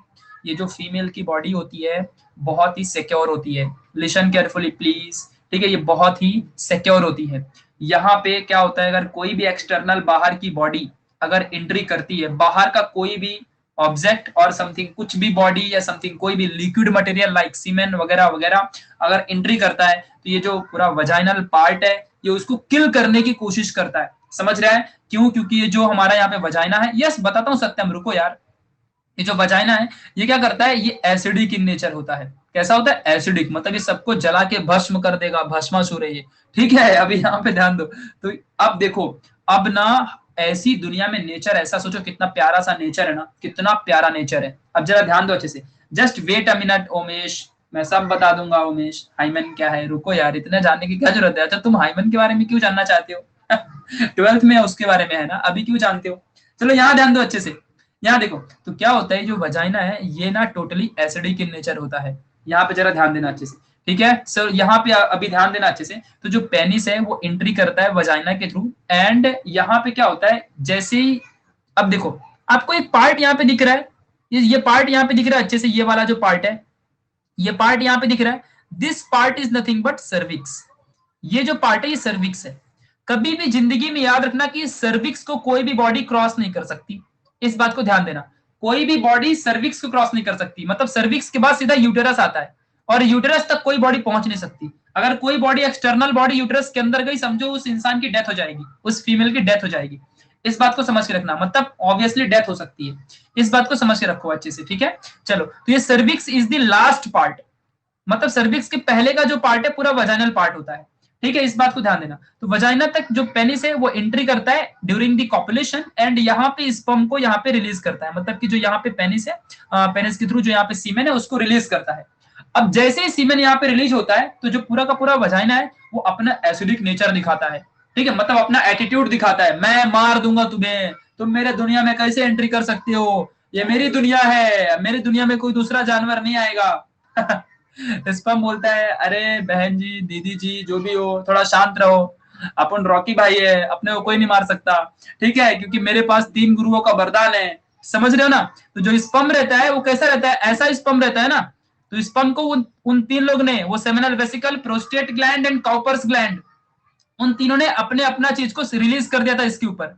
ये जो फीमेल की बॉडी होती है बहुत ही सिक्योर होती है, लिसन केयरफुली प्लीज, ठीक है। ये बहुत ही सिक्योर होती है। यहाँ पे क्या होता है, अगर कोई भी एक्सटर्नल बाहर की बॉडी अगर एंट्री करती है, बाहर का कोई भी ऑब्जेक्ट और समथिंग, कुछ भी बॉडी या समथिंग, कोई भी लिक्विड मटेरियल लाइक सीमेन वगैरह वगैरह अगर एंट्री करता है, तो ये जो पूरा वजाइनल पार्ट है ये उसको किल करने की कोशिश करता है। समझ रहा है क्यों? क्योंकि ये जो हमारा यहाँ पे वजाइना है, यस बताता हूँ सत्यम, रुको यार, ये जो वजाइना है ये क्या करता है, ये एसिडिक इन नेचर होता है। कैसा होता है? एसिडिक, मतलब ये सबको जला के भस्म कर देगा, भस्मासुर है ये, ठीक है। अभी यहाँ पे ध्यान दो। तो अब देखो, अब ना ऐसी दुनिया में नेचर, ऐसा सोचो कितना प्यारा सा नेचर है ना, कितना प्यारा नेचर है। अब जरा ध्यान दो अच्छे से, just wait a minute Umesh, मैं सब बता दूंगा उमेश। हाइमन क्या है, रुको यार, इतना जानने की क्या जरूरत है। अच्छा तुम हाइमन के बारे में क्यों जानना चाहते हो? 12th में उसके बारे में है ना, अभी क्यों जानते हो? चलो यहाँ ध्यान दो अच्छे से। यहाँ देखो, तो क्या होता है, जो वजाइना है ये ना टोटली एसिडिक इन नेचर होता है। यहाँ पे जरा ध्यान देना अच्छे से, ठीक है सर, यहाँ पे अभी ध्यान देना अच्छे से। तो जो पेनिस है वो एंट्री करता है वजाइना के थ्रू, एंड यहाँ पे क्या होता है, जैसे ही, अब देखो आपको एक पार्ट यहाँ पे दिख रहा है, ये पार्ट यहाँ पे दिख रहा है अच्छे से, ये वाला जो पार्ट है, ये पार्ट यहाँ पे दिख रहा है, this part is nothing but cervix. ये जो पार्ट है ये सर्विक्स है। कभी भी जिंदगी में याद रखना कि सर्विक्स को कोई भी बॉडी क्रॉस नहीं कर सकती, इस बात को ध्यान देना। कोई भी बॉडी सर्विक्स को क्रॉस नहीं कर सकती, मतलब सर्विक्स के बाद सीधा यूटेरस आता है, और यूटेरस तक कोई बॉडी पहुंच नहीं सकती। अगर कोई बॉडी एक्सटर्नल बॉडी यूटेरस के अंदर गई, समझो उस इंसान की डेथ हो जाएगी, उस फीमेल की डेथ हो जाएगी। इस बात को समझ के रखना, मतलब ऑब्वियसली डेथ हो सकती है, इस बात को समझ के रखो अच्छे से, ठीक है। चलो, तो ये cervix is the last part, मतलब सर्विक्स के पहले का जो पार्ट है पूरा वजाइनल पार्ट होता है, ठीक है, इस बात को ध्यान देना। तो वजाइना तक जो पेनिस है वो एंट्री करता है ड्यूरिंग द कॉपुलेशन, एंड यहाँ पे स्पर्म को यहाँ पे रिलीज करता है, मतलब कि जो यहाँ पे पेनिस है, पेनिस के थ्रू जो यहाँ पे सीमेन है उसको रिलीज करता है। अब जैसे ही सीमेन यहाँ पे रिलीज होता है, तो जो पूरा का पूरा वजाइना है वो अपना एसिडिक नेचर दिखाता है, ठीक है, मतलब अपना एटीट्यूड दिखाता है, मैं मार दूंगा तुम्हें, तुम मेरे दुनिया में कैसे एंट्री कर सकते हो, ये मेरी दुनिया है, मेरी दुनिया में कोई दूसरा जानवर नहीं आएगा। स्पर्म बोलता है, अरे बहन जी, दीदी जी, जो भी हो, थोड़ा शांत रहो, अपन रॉकी भाई है, अपने को कोई नहीं मार सकता, ठीक है, क्योंकि मेरे पास 3 गुरुओं का वरदान है, समझ रहे हो ना। तो जो स्पर्म रहता है वो कैसा रहता है, ऐसा स्पर्म रहता है ना। तो स्पर्म को उन 3 लोग ने, वो seminal vesicle, prostate gland and Cowper's gland, उन तीनों ने अपने अपना चीज को रिलीज कर दिया था इसके ऊपर,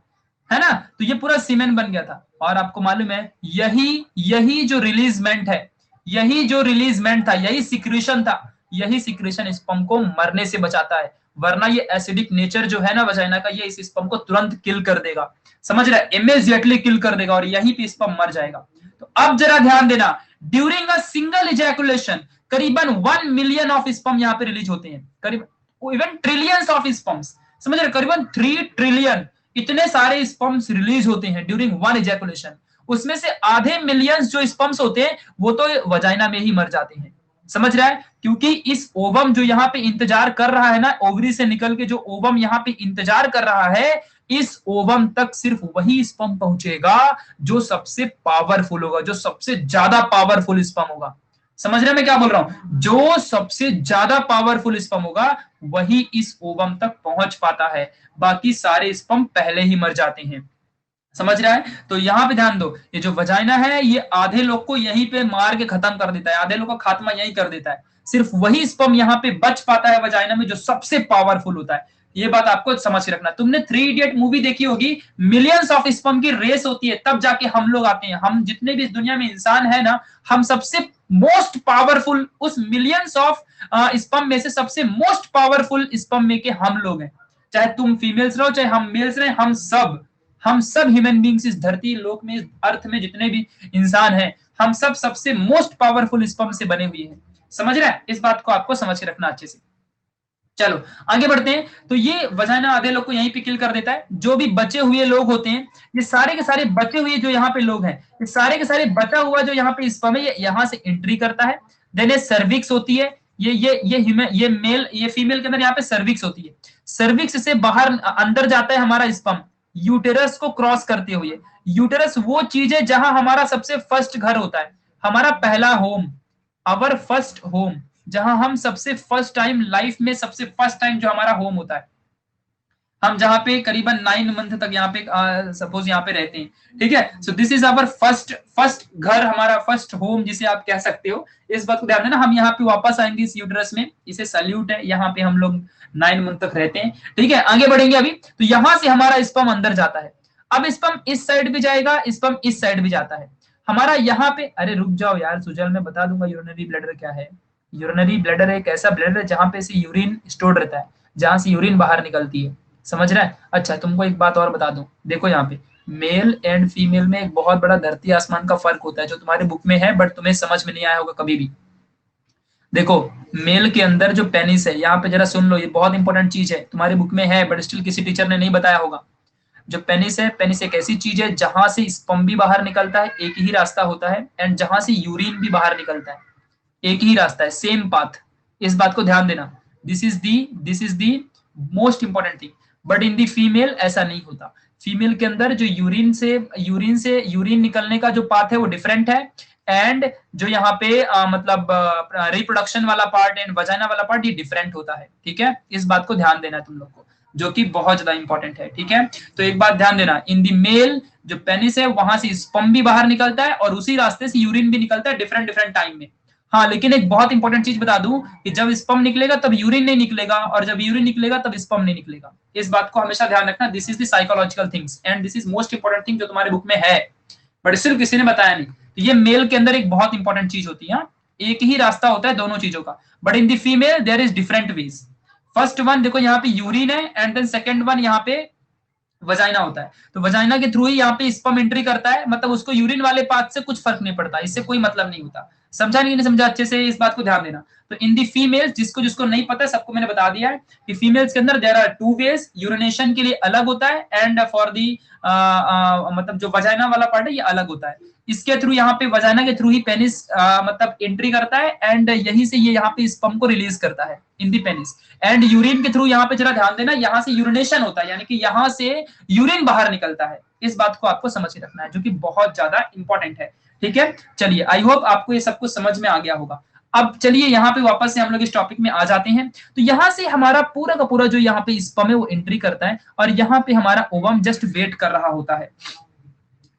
है ना। तो ये पूरा सीमेन बन गया था, और आपको मालूम है यही जो रिलीजमेंट है, यही जो रिलीजमेंट था, यही सिक्रेशन था, यही सिक्रेशन स्पर्म को मरने से बचाता है। वरना ये एसिडिक नेचर जो है ना वजाइना का, ये इस स्पर्म को तुरंत किल कर देगा, समझ रहा है, इमीडिएटली किल कर देगा, और यहीं पे स्पर्म मर जाएगा। तो अब जरा ध्यान देना, ड्यूरिंग अ सिंगल इजैकुलेशन करीबन 1 मिलियन ऑफ स्पर्म यहाँ पे रिलीज होते हैं, करीबन इवन ट्रिलियंस ऑफ स्पर्म्स, समझ रहे, करीबन 3 ट्रिलियन इतने सारे स्पर्म्स रिलीज होते हैं ड्यूरिंग वन इजैकुलेशन। उसमें से आधे मिलियंस जो स्पर्म्स होते हैं वो तो वजाइना में ही मर जाते हैं, समझ रहा है, क्योंकि इस ओवम जो यहाँ पे इंतजार कर रहा है ना, ओवरी से निकल के जो ओवम यहाँ पे इंतजार कर रहा है, इस ओवम तक सिर्फ वही स्पर्म पहुंचेगा जो सबसे पावरफुल होगा, जो सबसे ज्यादा पावरफुल स्पर्म होगा। समझ रहे हैं मैं क्या बोल रहा हूं, जो सबसे ज्यादा पावरफुल स्पर्म होगा वही इस ओवम तक पहुंच पाता है, बाकी सारे स्पर्म पहले ही मर जाते हैं, समझ रहा है। तो यहाँ पे ध्यान दो, ये जो वजाइना है ये आधे लोग को यहीं पे मार के खत्म कर देता है, आधे लोग का खात्मा यहीं कर देता है, सिर्फ वही स्पर्म यहाँ पे बच पाता है वजाइना में जो सबसे पावरफुल होता है। ये बात आपको समझ के रखना। तुमने 3 इडियट मूवी देखी होगी, मिलियंस ऑफ स्पर्म की रेस होती है, तब जाके हम लोग आते हैं, हम जितने भी इस दुनिया में इंसान है ना, हम सबसे मोस्ट पावरफुल, उस मिलियंस ऑफ स्पर्म में से सबसे मोस्ट पावरफुल स्पर्म में के हम लोग हैं। चाहे तुम फीमेल्स रहो चाहे हम मेल्स रहे, हम सब ह्यूमन बींग्स इस धरती लोक में, इस अर्थ में जितने भी इंसान हैं, हम सब सबसे मोस्ट पावरफुल स्पर्म से बने हुए हैं, समझ रहे हैं, इस बात को आपको समझ के रखना अच्छे से। चलो आगे बढ़ते हैं। तो ये वजाइना आधे लोग को यहीं पे किल कर देता है, जो भी बचे हुए लोग होते हैं, ये सारे के सारे बचे हुए जो यहाँ पे लोग हैं, ये सारे के सारे बचा हुआ जो यहाँ पे स्पर्म है, ये यहाँ से एंट्री करता है। देन ये सर्विक्स होती है, ये मेल, ये फीमेल के अंदर यहाँ पे सर्विक्स होती है, सर्विक्स से बाहर अंदर जाता है हमारा स्पर्म, यूटेरस को क्रॉस करते हुए। यूटेरस वो चीज है जहां हमारा सबसे फर्स्ट घर होता है, हमारा पहला होम, आवर फर्स्ट होम, जहां हम सबसे फर्स्ट टाइम लाइफ में, सबसे फर्स्ट टाइम जो हमारा होम होता है, हम जहां पे करीबन 9 मंथ तक यहाँ पे सपोज यहाँ पे रहते हैं, ठीक है। So this is our first घर, हमारा फर्स्ट होम जिसे आप कह सकते हो। इस बात को ध्यान देना, हम यहाँ पे वापस आएंगे इस यूटेरस में, इसे सल्यूट है, यहाँ पे हम लोग 9 मंथ तक रहते हैं, ठीक है। आगे बढ़ेंगे अभी, तो यहाँ से हमारा स्पर्म अंदर जाता है। अब स्पर्म इस साइड भी जाएगा, स्पर्म इस साइड भी जाता है हमारा यहाँ पे। अरे रुक जाओ यार सुजल, मैं बता दूंगा यूरिनरी ब्लैडर क्या है। यूरिनरी ब्लैडर एक ऐसा ब्लैडर है जहां पे से यूरिन स्टोर रहता है, जहां से यूरिन बाहर निकलती है, समझ रहा है। अच्छा तुमको एक बात और बता दूं, देखो यहाँ पे मेल एंड फीमेल में एक बहुत बड़ा धरती आसमान का फर्क होता है, जो तुम्हारे बुक में है बट तुम्हें समझ में नहीं आया होगा कभी भी। देखो मेल के अंदर जो पेनिस है, यहाँ पे जरा सुन लो, ये बहुत इंपॉर्टेंट चीज है, तुम्हारे बुक में है बट स्टिल किसी टीचर ने नहीं बताया होगा। जो पेनिस है, पेनिस एक ऐसी चीज है जहां से स्पर्म भी बाहर निकलता है, एक ही रास्ता होता है, एंड जहां से यूरिन भी बाहर निकलता है, एक ही रास्ता है, सेम पाथ। इस बात को ध्यान देना। This is the most important thing. But in the female ऐसा नहीं होता। फीमेल के अंदर जो यूरिन निकलने का जो पाथ है वो डिफरेंट है, एंड जो यहाँ पे मतलब रिप्रोडक्शन वाला पार्ट एंड वजाइना वाला पार्ट ये डिफरेंट होता है। ठीक है, इस बात को ध्यान देना है तुम लोग को, जो कि बहुत ज्यादा इंपॉर्टेंट है। ठीक है, तो एक बात ध्यान देना, इन दी मेल जो पेनिस है वहां से स्पर्म भी बाहर निकलता है और उसी रास्ते से यूरिन भी निकलता है, डिफरेंट डिफरेंट टाइम में। हाँ, लेकिन एक बहुत इंपॉर्टेंट चीज बता दूं कि जब स्पर्म निकलेगा तब यूरिन नहीं निकलेगा, और जब यूरिन निकलेगा तब स्पर्म नहीं निकलेगा। इस बात को हमेशा ध्यान रखना। This is the psychological things and this is most important thing जो तुम्हारे बुक में है, बट सिर्फ किसी ने बताया नहीं। तो ये मेल के अंदर एक बहुत इंपॉर्टेंट चीज होती है, एक ही रास्ता होता है दोनों चीजों का, but in the female there is different ways. First one देखो यहाँ पे यूरिन है, एंड देन सेकंड वन यहाँ पे वजाइना होता है। तो वजाइना के थ्रू ही यहाँ पे स्पर्म एंट्री करता है, मतलब उसको यूरिन वाले पाथ से कुछ फर्क नहीं पड़ता, इससे कोई मतलब नहीं होता। समझा नहीं समझा अच्छे से, इस बात को ध्यान देना। तो इन दी फीमेल, जिसको जिसको नहीं पता सबको मैंने बता दिया है कि फीमेल्स के अंदर there are two ways, urination के लिए अलग होता है, एंड फॉर दी मतलब जो वजाइना वाला पार्ट है ये अलग होता है। इसके थ्रू यहाँ पे वजाइना के थ्रू ही पेनिस मतलब एंट्री करता है, एंड यहीं से ये यहाँ पे स्पर्म को रिलीज करता है इन दी पेनिस। एंड यूरिन के थ्रू यहाँ पे जरा ध्यान देना, यहाँ से यूरिनेशन होता है, यानी कि यहाँ से यूरिन बाहर निकलता है। इस बात को आपको समझ के रखना है, जो कि बहुत ज्यादा इंपॉर्टेंट है। ठीक है, चलिए, आई होप आपको ये सब कुछ समझ में आ गया होगा। अब चलिए यहाँ पे वापस से हम लोग इस टॉपिक में आ जाते हैं। तो यहाँ से हमारा पूरा का पूरा जो यहाँ पे स्पर्म है वो एंट्री करता है, और यहाँ पे हमारा ओवम जस्ट वेट कर रहा होता है।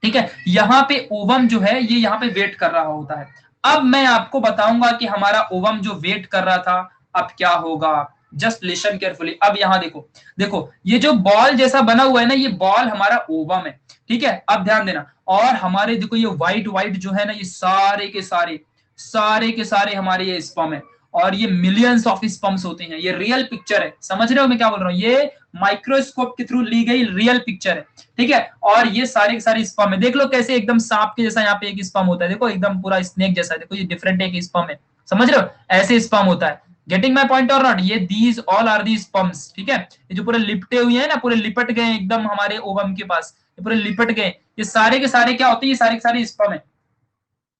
ठीक है, यहाँ पे ओवम जो है ये यहाँ पे वेट कर रहा होता है। अब मैं आपको बताऊंगा कि हमारा ओवम जो वेट कर रहा था अब क्या होगा। Just listen carefully. अब यहाँ देखो, देखो ये जो बॉल जैसा बना हुआ है ना, ये बॉल हमारा ओवम है। ठीक है, अब ध्यान देना। और हमारे देखो ये व्हाइट व्हाइट जो है ना, ये सारे के सारे हमारे ये स्पर्म है, और ये मिलियंस ऑफ स्पर्म्स होते हैं। ये रियल पिक्चर है, समझ रहे हो मैं क्या बोल रहा हूँ? ये माइक्रोस्कोप के थ्रू ली गई रियल पिक्चर है। ठीक है, और ये सारे के सारे स्पर्म है। देख लो कैसे एकदम सांप के जैसा यहाँ पे एक स्पर्म होता है, देखो एकदम पूरा स्नेक जैसा। देखो ये डिफरेंट एक स्पर्म है, समझ रहे हो? ऐसे स्पर्म होता है। गेटिंग माई पॉइंट और नॉट? ये these all are the sperms. ठीक है, ये जो पूरे लिपटे हुए हैं ना, पूरे लिपट गए एकदम हमारे ओवम के पास, ये पूरे लिपट गए, ये सारे के सारे क्या होते हैं? ये सारे के सारे स्पर्म है।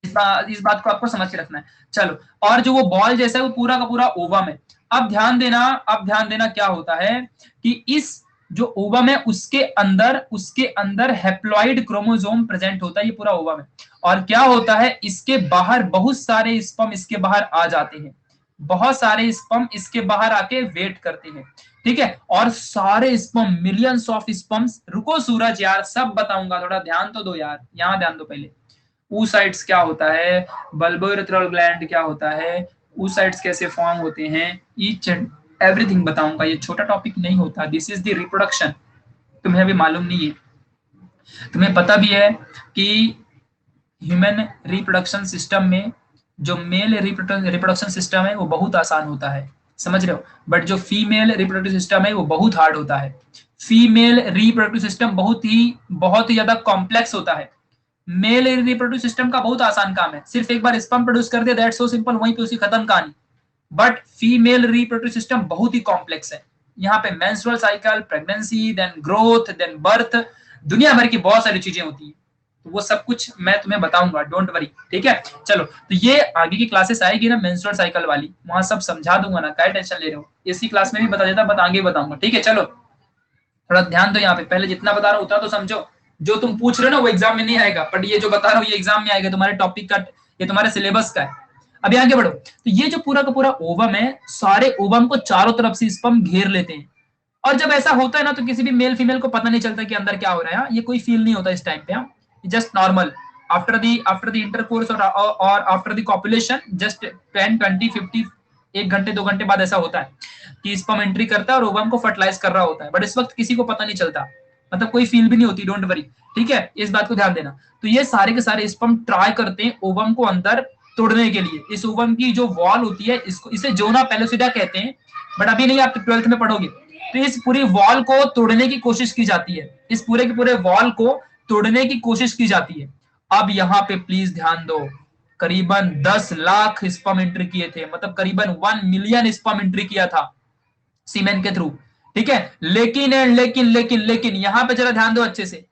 इस बात को आपको समझ के रखना है। चलो, और जो वो बॉल जैसा है वो पूरा का पूरा ओवम है। अब ध्यान देना क्या होता है कि इस जो ओवम है उसके अंदर हैप्लॉइड क्रोमोसोम प्रेजेंट होता है। ये पूरा ओवम है, और क्या होता है इसके बाहर बहुत सारे स्पर्म इसके बाहर आ जाते हैं, बहुत सारे स्पर्म इसके बाहर आके वेट करते हैं। ठीक है, और सारे स्पर्म, मिलियंस ऑफ स्पर्म्स। रुको सूरज यार, सब बताऊंगा, थोड़ा ध्यान तो दो यार, यहाँ ध्यान दो पहले। oocytes क्या होता है, बल्बोइरेथ्रल ग्लैंड क्या होता है, oocytes कैसे फॉर्म होते हैं, ईच एंड एवरीथिंग बताऊंगा। ये छोटा टॉपिक नहीं होता। This is the reproduction. तुम्हें अभी मालूम नहीं है, तुम्हें पता भी है कि ह्यूमन रिप्रोडक्शन सिस्टम में जो मेल रिप्रोडक्शन सिस्टम है वो बहुत आसान होता है, समझ रहे हो? बट जो फीमेल रिप्रोडक्टिव सिस्टम है वो बहुत हार्ड होता है। फीमेल रिप्रोडक्टिव सिस्टम बहुत ही ज्यादा कॉम्प्लेक्स होता है। मेल रिप्रोडक्टिव सिस्टम का बहुत आसान काम है, सिर्फ एक बार स्पर्म प्रोड्यूस कर दिया, दैट्स सो सिंपल, वहीं पे उसकी खत्म कहानी। बट फीमेल रिप्रोडक्टिव सिस्टम बहुत ही कॉम्प्लेक्स है। यहाँ पे menstrual cycle, pregnancy, then growth, then birth, दुनिया भर की बहुत सारी चीजें होती है। तो वो सब कुछ मैं तुम्हें बताऊंगा, डोंट वरी। ठीक है, चलो, तो ये आगे की क्लासेस आएगी ना मेंस्ट्रुअल साइकिल वाली, वहां सब समझा दूंगा ना, क्या टेंशन ले रहे हो? इसी क्लास में भी बता देता, बट आगे बताऊंगा। ठीक है, चलो थोड़ा ध्यान दो यहाँ पे, पहले जितना बता रहा हूँ उतना तो समझो। जो तुम पूछ रहे हो ना वो एग्जाम में नहीं आएगा, बट ये जो बता रहा हूँ ये एग्जाम में आएगा, तुम्हारे टॉपिक का, ये तुम्हारे सिलेबस का है। अभी आगे बढ़ो। तो ये जो पूरा का पूरा ओवम है, सारे ओवम को चारों तरफ से स्पर्म घेर लेते हैं, और जब ऐसा होता है ना तो किसी भी मेल फीमेल को पता नहीं चलता कि अंदर क्या हो रहा है। ये कोई फील नहीं होता इस टाइम पे, just normal. After the intercourse और आफ्टर द कॉपुलेशन, जस्ट 10, 20, 50, 1 घंटे 2 घंटे बाद ऐसा होता है कि स्पर्म एंट्री करता है और ओवम को फर्टिलाइज कर रहा होता है, बट इस वक्त किसी को पता नहीं चलता, मतलब कोई फील भी नहीं होती, डोंट वरी। ठीक है, इस बात को ध्यान देना। तो ये सारे के सारे स्पर्म ट्राई करते हैं ओवम को अंदर तोड़ने के लिए। इस ओवम की जो वॉल होती है, इसको इसे जोना पेलोसिडा कहते हैं, बट अभी नहीं, आप 12th में पढ़ोगे। तो इस पूरी वॉल को तोड़ने की कोशिश की जाती है, इस पूरे के पूरे वॉल को तोड़ने की कोशिश की जाती है। अब यहाँ पे प्लीज ध्यान दो, करीबन 10 लाख स्पर्म एंट्री किए थे, मतलब करीबन 1 मिलियन स्पर्म एंट्री किया था सीमेन के थ्रू। ठीक है, लेकिन एंड लेकिन लेकिन लेकिन यहां पे जरा ध्यान दो अच्छे से,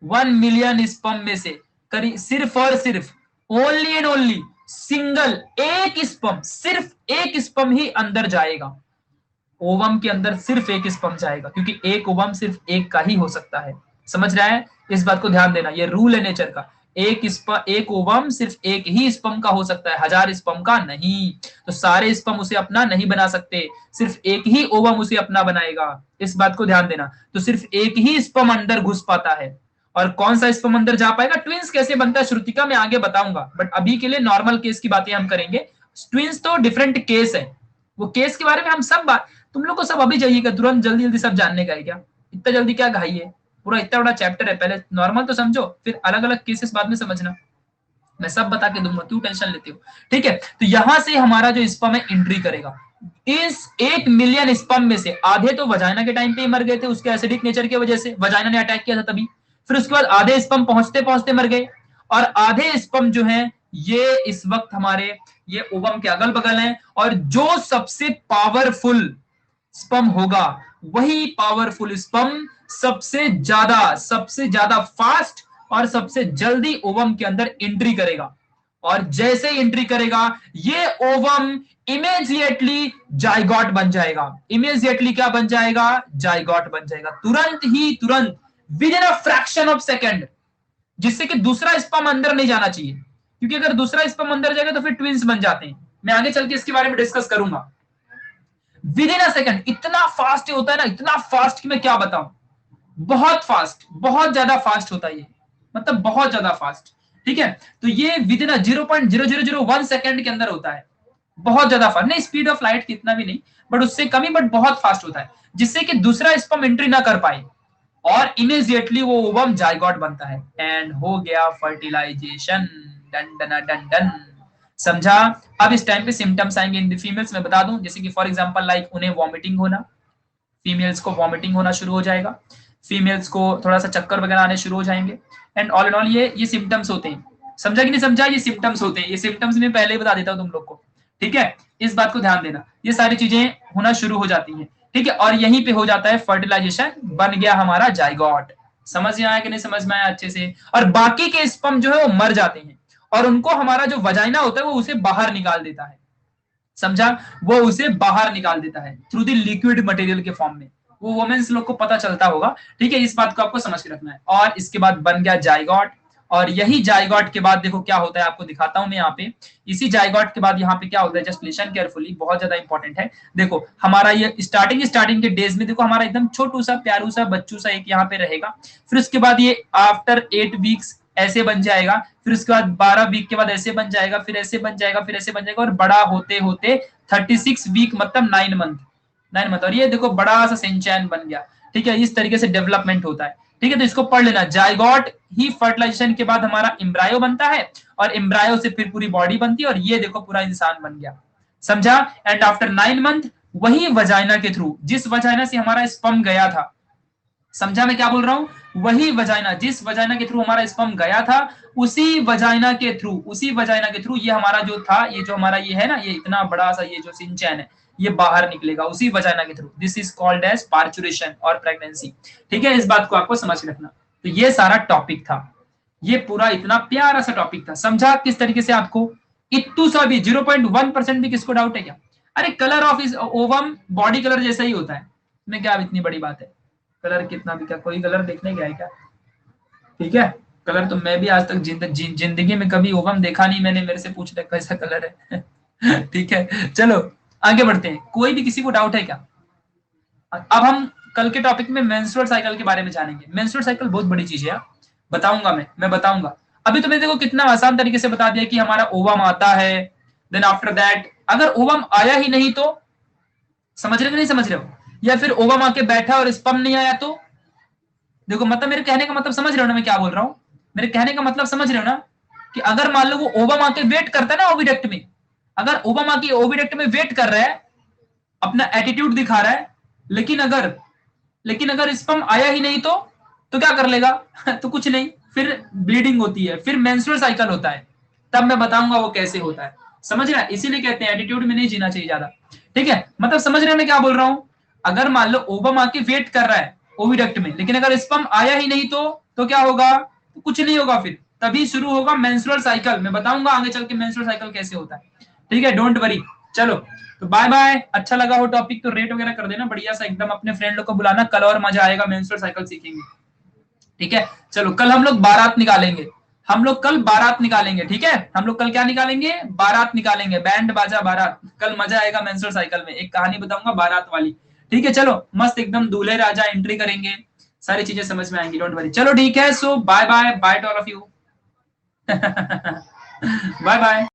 1 मिलियन स्पर्म में से करीब सिर्फ और सिर्फ ओनली एंड ओनली सिंगल एक स्पर्म, सिर्फ एक स्पर्म ही अंदर जाएगा। ओवम के अंदर सिर्फ एक स्पर्म जाएगा, क्योंकि एक ओवम सिर्फ एक का ही हो सकता है। समझ रहा है? इस बात को ध्यान देना, ये रूल है नेचर का। एक ओवम सिर्फ एक ही स्पर्म का हो सकता है, 1000 स्पर्म का नहीं। तो सारे स्पर्म उसे अपना नहीं बना सकते, सिर्फ एक ही ओवम उसे अपना बनाएगा। इस बात को ध्यान देना। तो सिर्फ एक ही स्पर्म अंदर घुस पाता है। और कौन सा स्पर्म अंदर जा पाएगा, ट्विंस कैसे बनता है श्रुतिका मैं आगे बताऊंगा, बट अभी के लिए नॉर्मल केस की बातें हम करेंगे। ट्विंस तो डिफरेंट केस है, वो केस के बारे में हम सब बात, तुम लोग को सब अभी चाहिए तुरंत जल्दी जल्दी सब जानने का है क्या? इतना जल्दी क्या घाई है? पूरा इतना बड़ा चैप्टर है, पहले नॉर्मल तो समझो, फिर अलग अलग केसेस बाद में समझना। मैं सब बता के दूंगा, क्यों टेंशन लेते हो? ठीक है, तो यहां से हमारा जो स्पर्म है एंट्री करेगा। इस 1 मिलियन स्पर्म में से आधे तो वजाइना के टाइम पे ही मर गए थे, उसके एसिडिक नेचर की वजह से, वजाइना ने अटैक किया था तभी। फिर उसके बाद आधे स्पर्म पहुंचते पहुंचते मर गए, और आधे स्पर्म जो है ये इस वक्त हमारे ये ओवम के अगल बगल हैं। और जो सबसे पावरफुल स्पर्म होगा, वही पावरफुल स्पर्म सबसे ज्यादा फास्ट और सबसे जल्दी ओवम के अंदर एंट्री करेगा। और जैसे एंट्री करेगा, ये ओवम इमीडिएटली जाइगोट बन जाएगा। इमीडिएटली क्या बन जाएगा? जाइगोट बन जाएगा, तुरंत ही, तुरंत, with in a fraction of second. जिससे कि दूसरा स्पर्म अंदर नहीं जाना चाहिए, क्योंकि अगर दूसरा स्पर्म अंदर जाएगा तो फिर ट्विंस बन जाते हैं। मैं आगे चल के इसके बारे में डिस्कस करूंगा। विद इन अ सेकेंड इतना फास्ट होता है ना, इतना फास्ट कि मैं क्या बताऊं, बहुत फास्ट, बहुत ज्यादा फास्ट होता है ये, मतलब बहुत ज्यादा फास्ट। ठीक है, तो ये विद इन 0.0001 सेकेंड के अंदर होता है, बहुत ज्यादा फास्ट नहीं, स्पीड ऑफ लाइट कितना भी नहीं, बट उससे कमी, बट बहुत फास्ट होता है, जिससे कि दूसरा स्पर्म एंट्री ना कर पाए, और इमीडिएटली वो ओवम जाइगोट बनता है, एंड हो गया fertilization. Done done done done. समझा? अब इस टाइम पे सिम्टम्स आएंगे इन फीमेल्स में, बता दूं, जैसे कि फॉर एग्जांपल लाइक उन्हें वॉमिटिंग होना, फीमेल्स को वॉमिटिंग होना शुरू हो जाएगा, फीमेल्स को थोड़ा सा चक्कर वगैरह आने शुरू हो जाएंगे, एंड ऑल इन ऑल ये सिम्टम्स होते हैं। समझा कि नहीं समझा? ये सिम्टम्स होते हैं, ये सिम्टम्स मैं पहले ही बता देता हूं तुम लोग को। ठीक है, इस बात को ध्यान देना, ये सारी चीजें होना शुरू हो जाती हैं। ठीक है, और यहीं पे हो जाता है फर्टिलाइजेशन, बन गया हमारा जाइगोट। समझ में आया कि नहीं समझ में आया अच्छे से? और बाकी के स्पर्म जो है वो मर जाते हैं, और उनको हमारा जो वजाइना होता है वो उसे बाहर निकाल देता है। समझा? वो उसे बाहर निकाल देता है थ्रू द लिक्विड मटेरियल के फॉर्म में। वो वोमेन्स लोग को पता चलता होगा। ठीक है, इस बात को आपको समझ के रखना है। और इसके बाद बन गया जाइगोट, और यही जाइगोट के बाद देखो क्या होता है, आपको दिखाता हूं मैं यहाँ पे। इसी जाइगोट के बाद यहाँ पे क्या होता है, जस्ट लिसन केयरफुली, बहुत ज्यादा इंपॉर्टेंट है। देखो हमारा ये स्टार्टिंग के डेज में देखो हमारा एकदम छोटू सा प्यारू सा बच्चू सा एक यहाँ पे रहेगा। फिर उसके बाद ये आफ्टर 8 वीक्स ऐसे बन जाएगा, फिर उसके बाद 12 वीक के बाद ऐसे बन जाएगा, फिर ऐसे बन जाएगा, फिर ऐसे बन जाएगा, और बड़ा होते होते 36 वीक मतलब 9 मंथ, और ये देखो बड़ा सा सिंचैन बन गया। ठीक है, इस तरीके से डेवलपमेंट होता है। ठीक है, तो इसको पढ़ लेना। जाइगोट ही फर्टिलाइजेशन के बाद हमारा एम्ब्रायो बनता है, और एम्ब्रायो से फिर पूरी बॉडी बनती है, और ये देखो पूरा इंसान बन गया। समझा? एंड आफ्टर 9 मंथ वही वजाइना के थ्रू, जिस वजाइना से हमारा स्पर्म गया था, समझा मैं क्या बोल रहा हूं? वही वजाइना, जिस वजाइना के थ्रू हमारा स्पर्म गया था, उसी वजाइना के थ्रू ये हमारा जो था, ये जो हमारा ये है ना, ये इतना बड़ा सा ये जो सिंचैन है, ये बाहर निकलेगा उसी वजाइना के through. This is called as parturition और प्रेगनेंसी। ठीक है, इस बात को आपको समझ रखना। तो ये सारा टॉपिक था, ये पूरा इतना प्यारा सा टॉपिक था। समझा किस तरीके से आपको? इतू सा भी 0.1% भी किसको डाउट है क्या? अरे कलर ऑफ इस ओवम बॉडी कलर जैसा ही होता है, में क्या इतनी बड़ी बात है? कलर कितना भी, क्या कोई कलर देखने गया है क्या? ठीक है, कलर तो मैं भी आज तक जिंदगी में कभी ओवम देखा नहीं मैंने, मेरे से पूछ रहे कैसा कलर है। ठीक है, चलो आगे बढ़ते हैं। कोई भी किसी को डाउट है क्या? अब हम कल के टॉपिक में मेंस्ट्रुअल साइकिल के बारे में जानेंगे। मेंस्ट्रुअल साइकिल बहुत बड़ी चीज है, बताऊंगा मैं बताऊंगा। अभी तो मैं देखो कितना आसान तरीके से बता दिया कि हमारा ओवम आता है, देन आफ्टर दैट अगर ओवम आया ही नहीं तो, समझ रहे हो नहीं समझ रहे हो? या फिर ओवम आके बैठा और स्पर्म नहीं आया तो, देखो मतलब मेरे कहने का मतलब समझ रहे हो ना मैं क्या बोल रहा हूं? मेरे कहने का मतलब समझ रहे हो ना, कि अगर मान लो वो ओवम आके वेट करता है ना ओविडक्ट में, अगर ओवम आके ओविडक्ट में वेट कर रहा है, अपना एटीट्यूड दिखा रहा है, लेकिन अगर स्पर्म आया ही नहीं तो क्या कर लेगा? तो कुछ नहीं, फिर ब्लीडिंग होती है, फिर मेंस्ट्रुअल साइकिल होता है। तब मैं बताऊंगा वो कैसे होता है। समझ रहे हैं? इसीलिए कहते हैं एटीट्यूड में नहीं जीना चाहिए ज्यादा। ठीक है, मतलब समझ रहे हैं मैं क्या बोल रहा हूं? अगर मान लो ओवम आके वेट कर रहा है ओविडक्ट में, लेकिन अगर स्पर्म आया ही नहीं तो क्या होगा? तो कुछ नहीं होगा, फिर तभी शुरू होगा मेंस्ट्रुअल साइकिल। मैं बताऊंगा आगे चल के मेंस्ट्रुअल साइकिल कैसे होता है, ठीक है, डोंट वरी। चलो तो बाय बाय, अच्छा लगा हो टॉपिक तो रेट वगैरह कर देना बढ़िया सा एकदम, अपने फ्रेंड लोग को बुलाना, कल और मजा आएगा, मेंस्ट्रुअल साइकिल सीखेंगे, ठीक है। चलो कल हम लोग बारात निकालेंगे, हम लोग कल बारात निकालेंगे, ठीक है। हम लोग कल क्या निकालेंगे? बारात निकालेंगे, बैंड बाजा बारात, कल मजा आएगा मेंस्ट्रुअल साइकिल में, एक कहानी बताऊंगा बारात वाली, ठीक है। चलो मस्त एकदम दूल्हे राजा एंट्री करेंगे, सारी चीजें समझ में आएंगी, डोंट वरी। चलो ठीक है, so bye bye, bye to all of you, bye bye.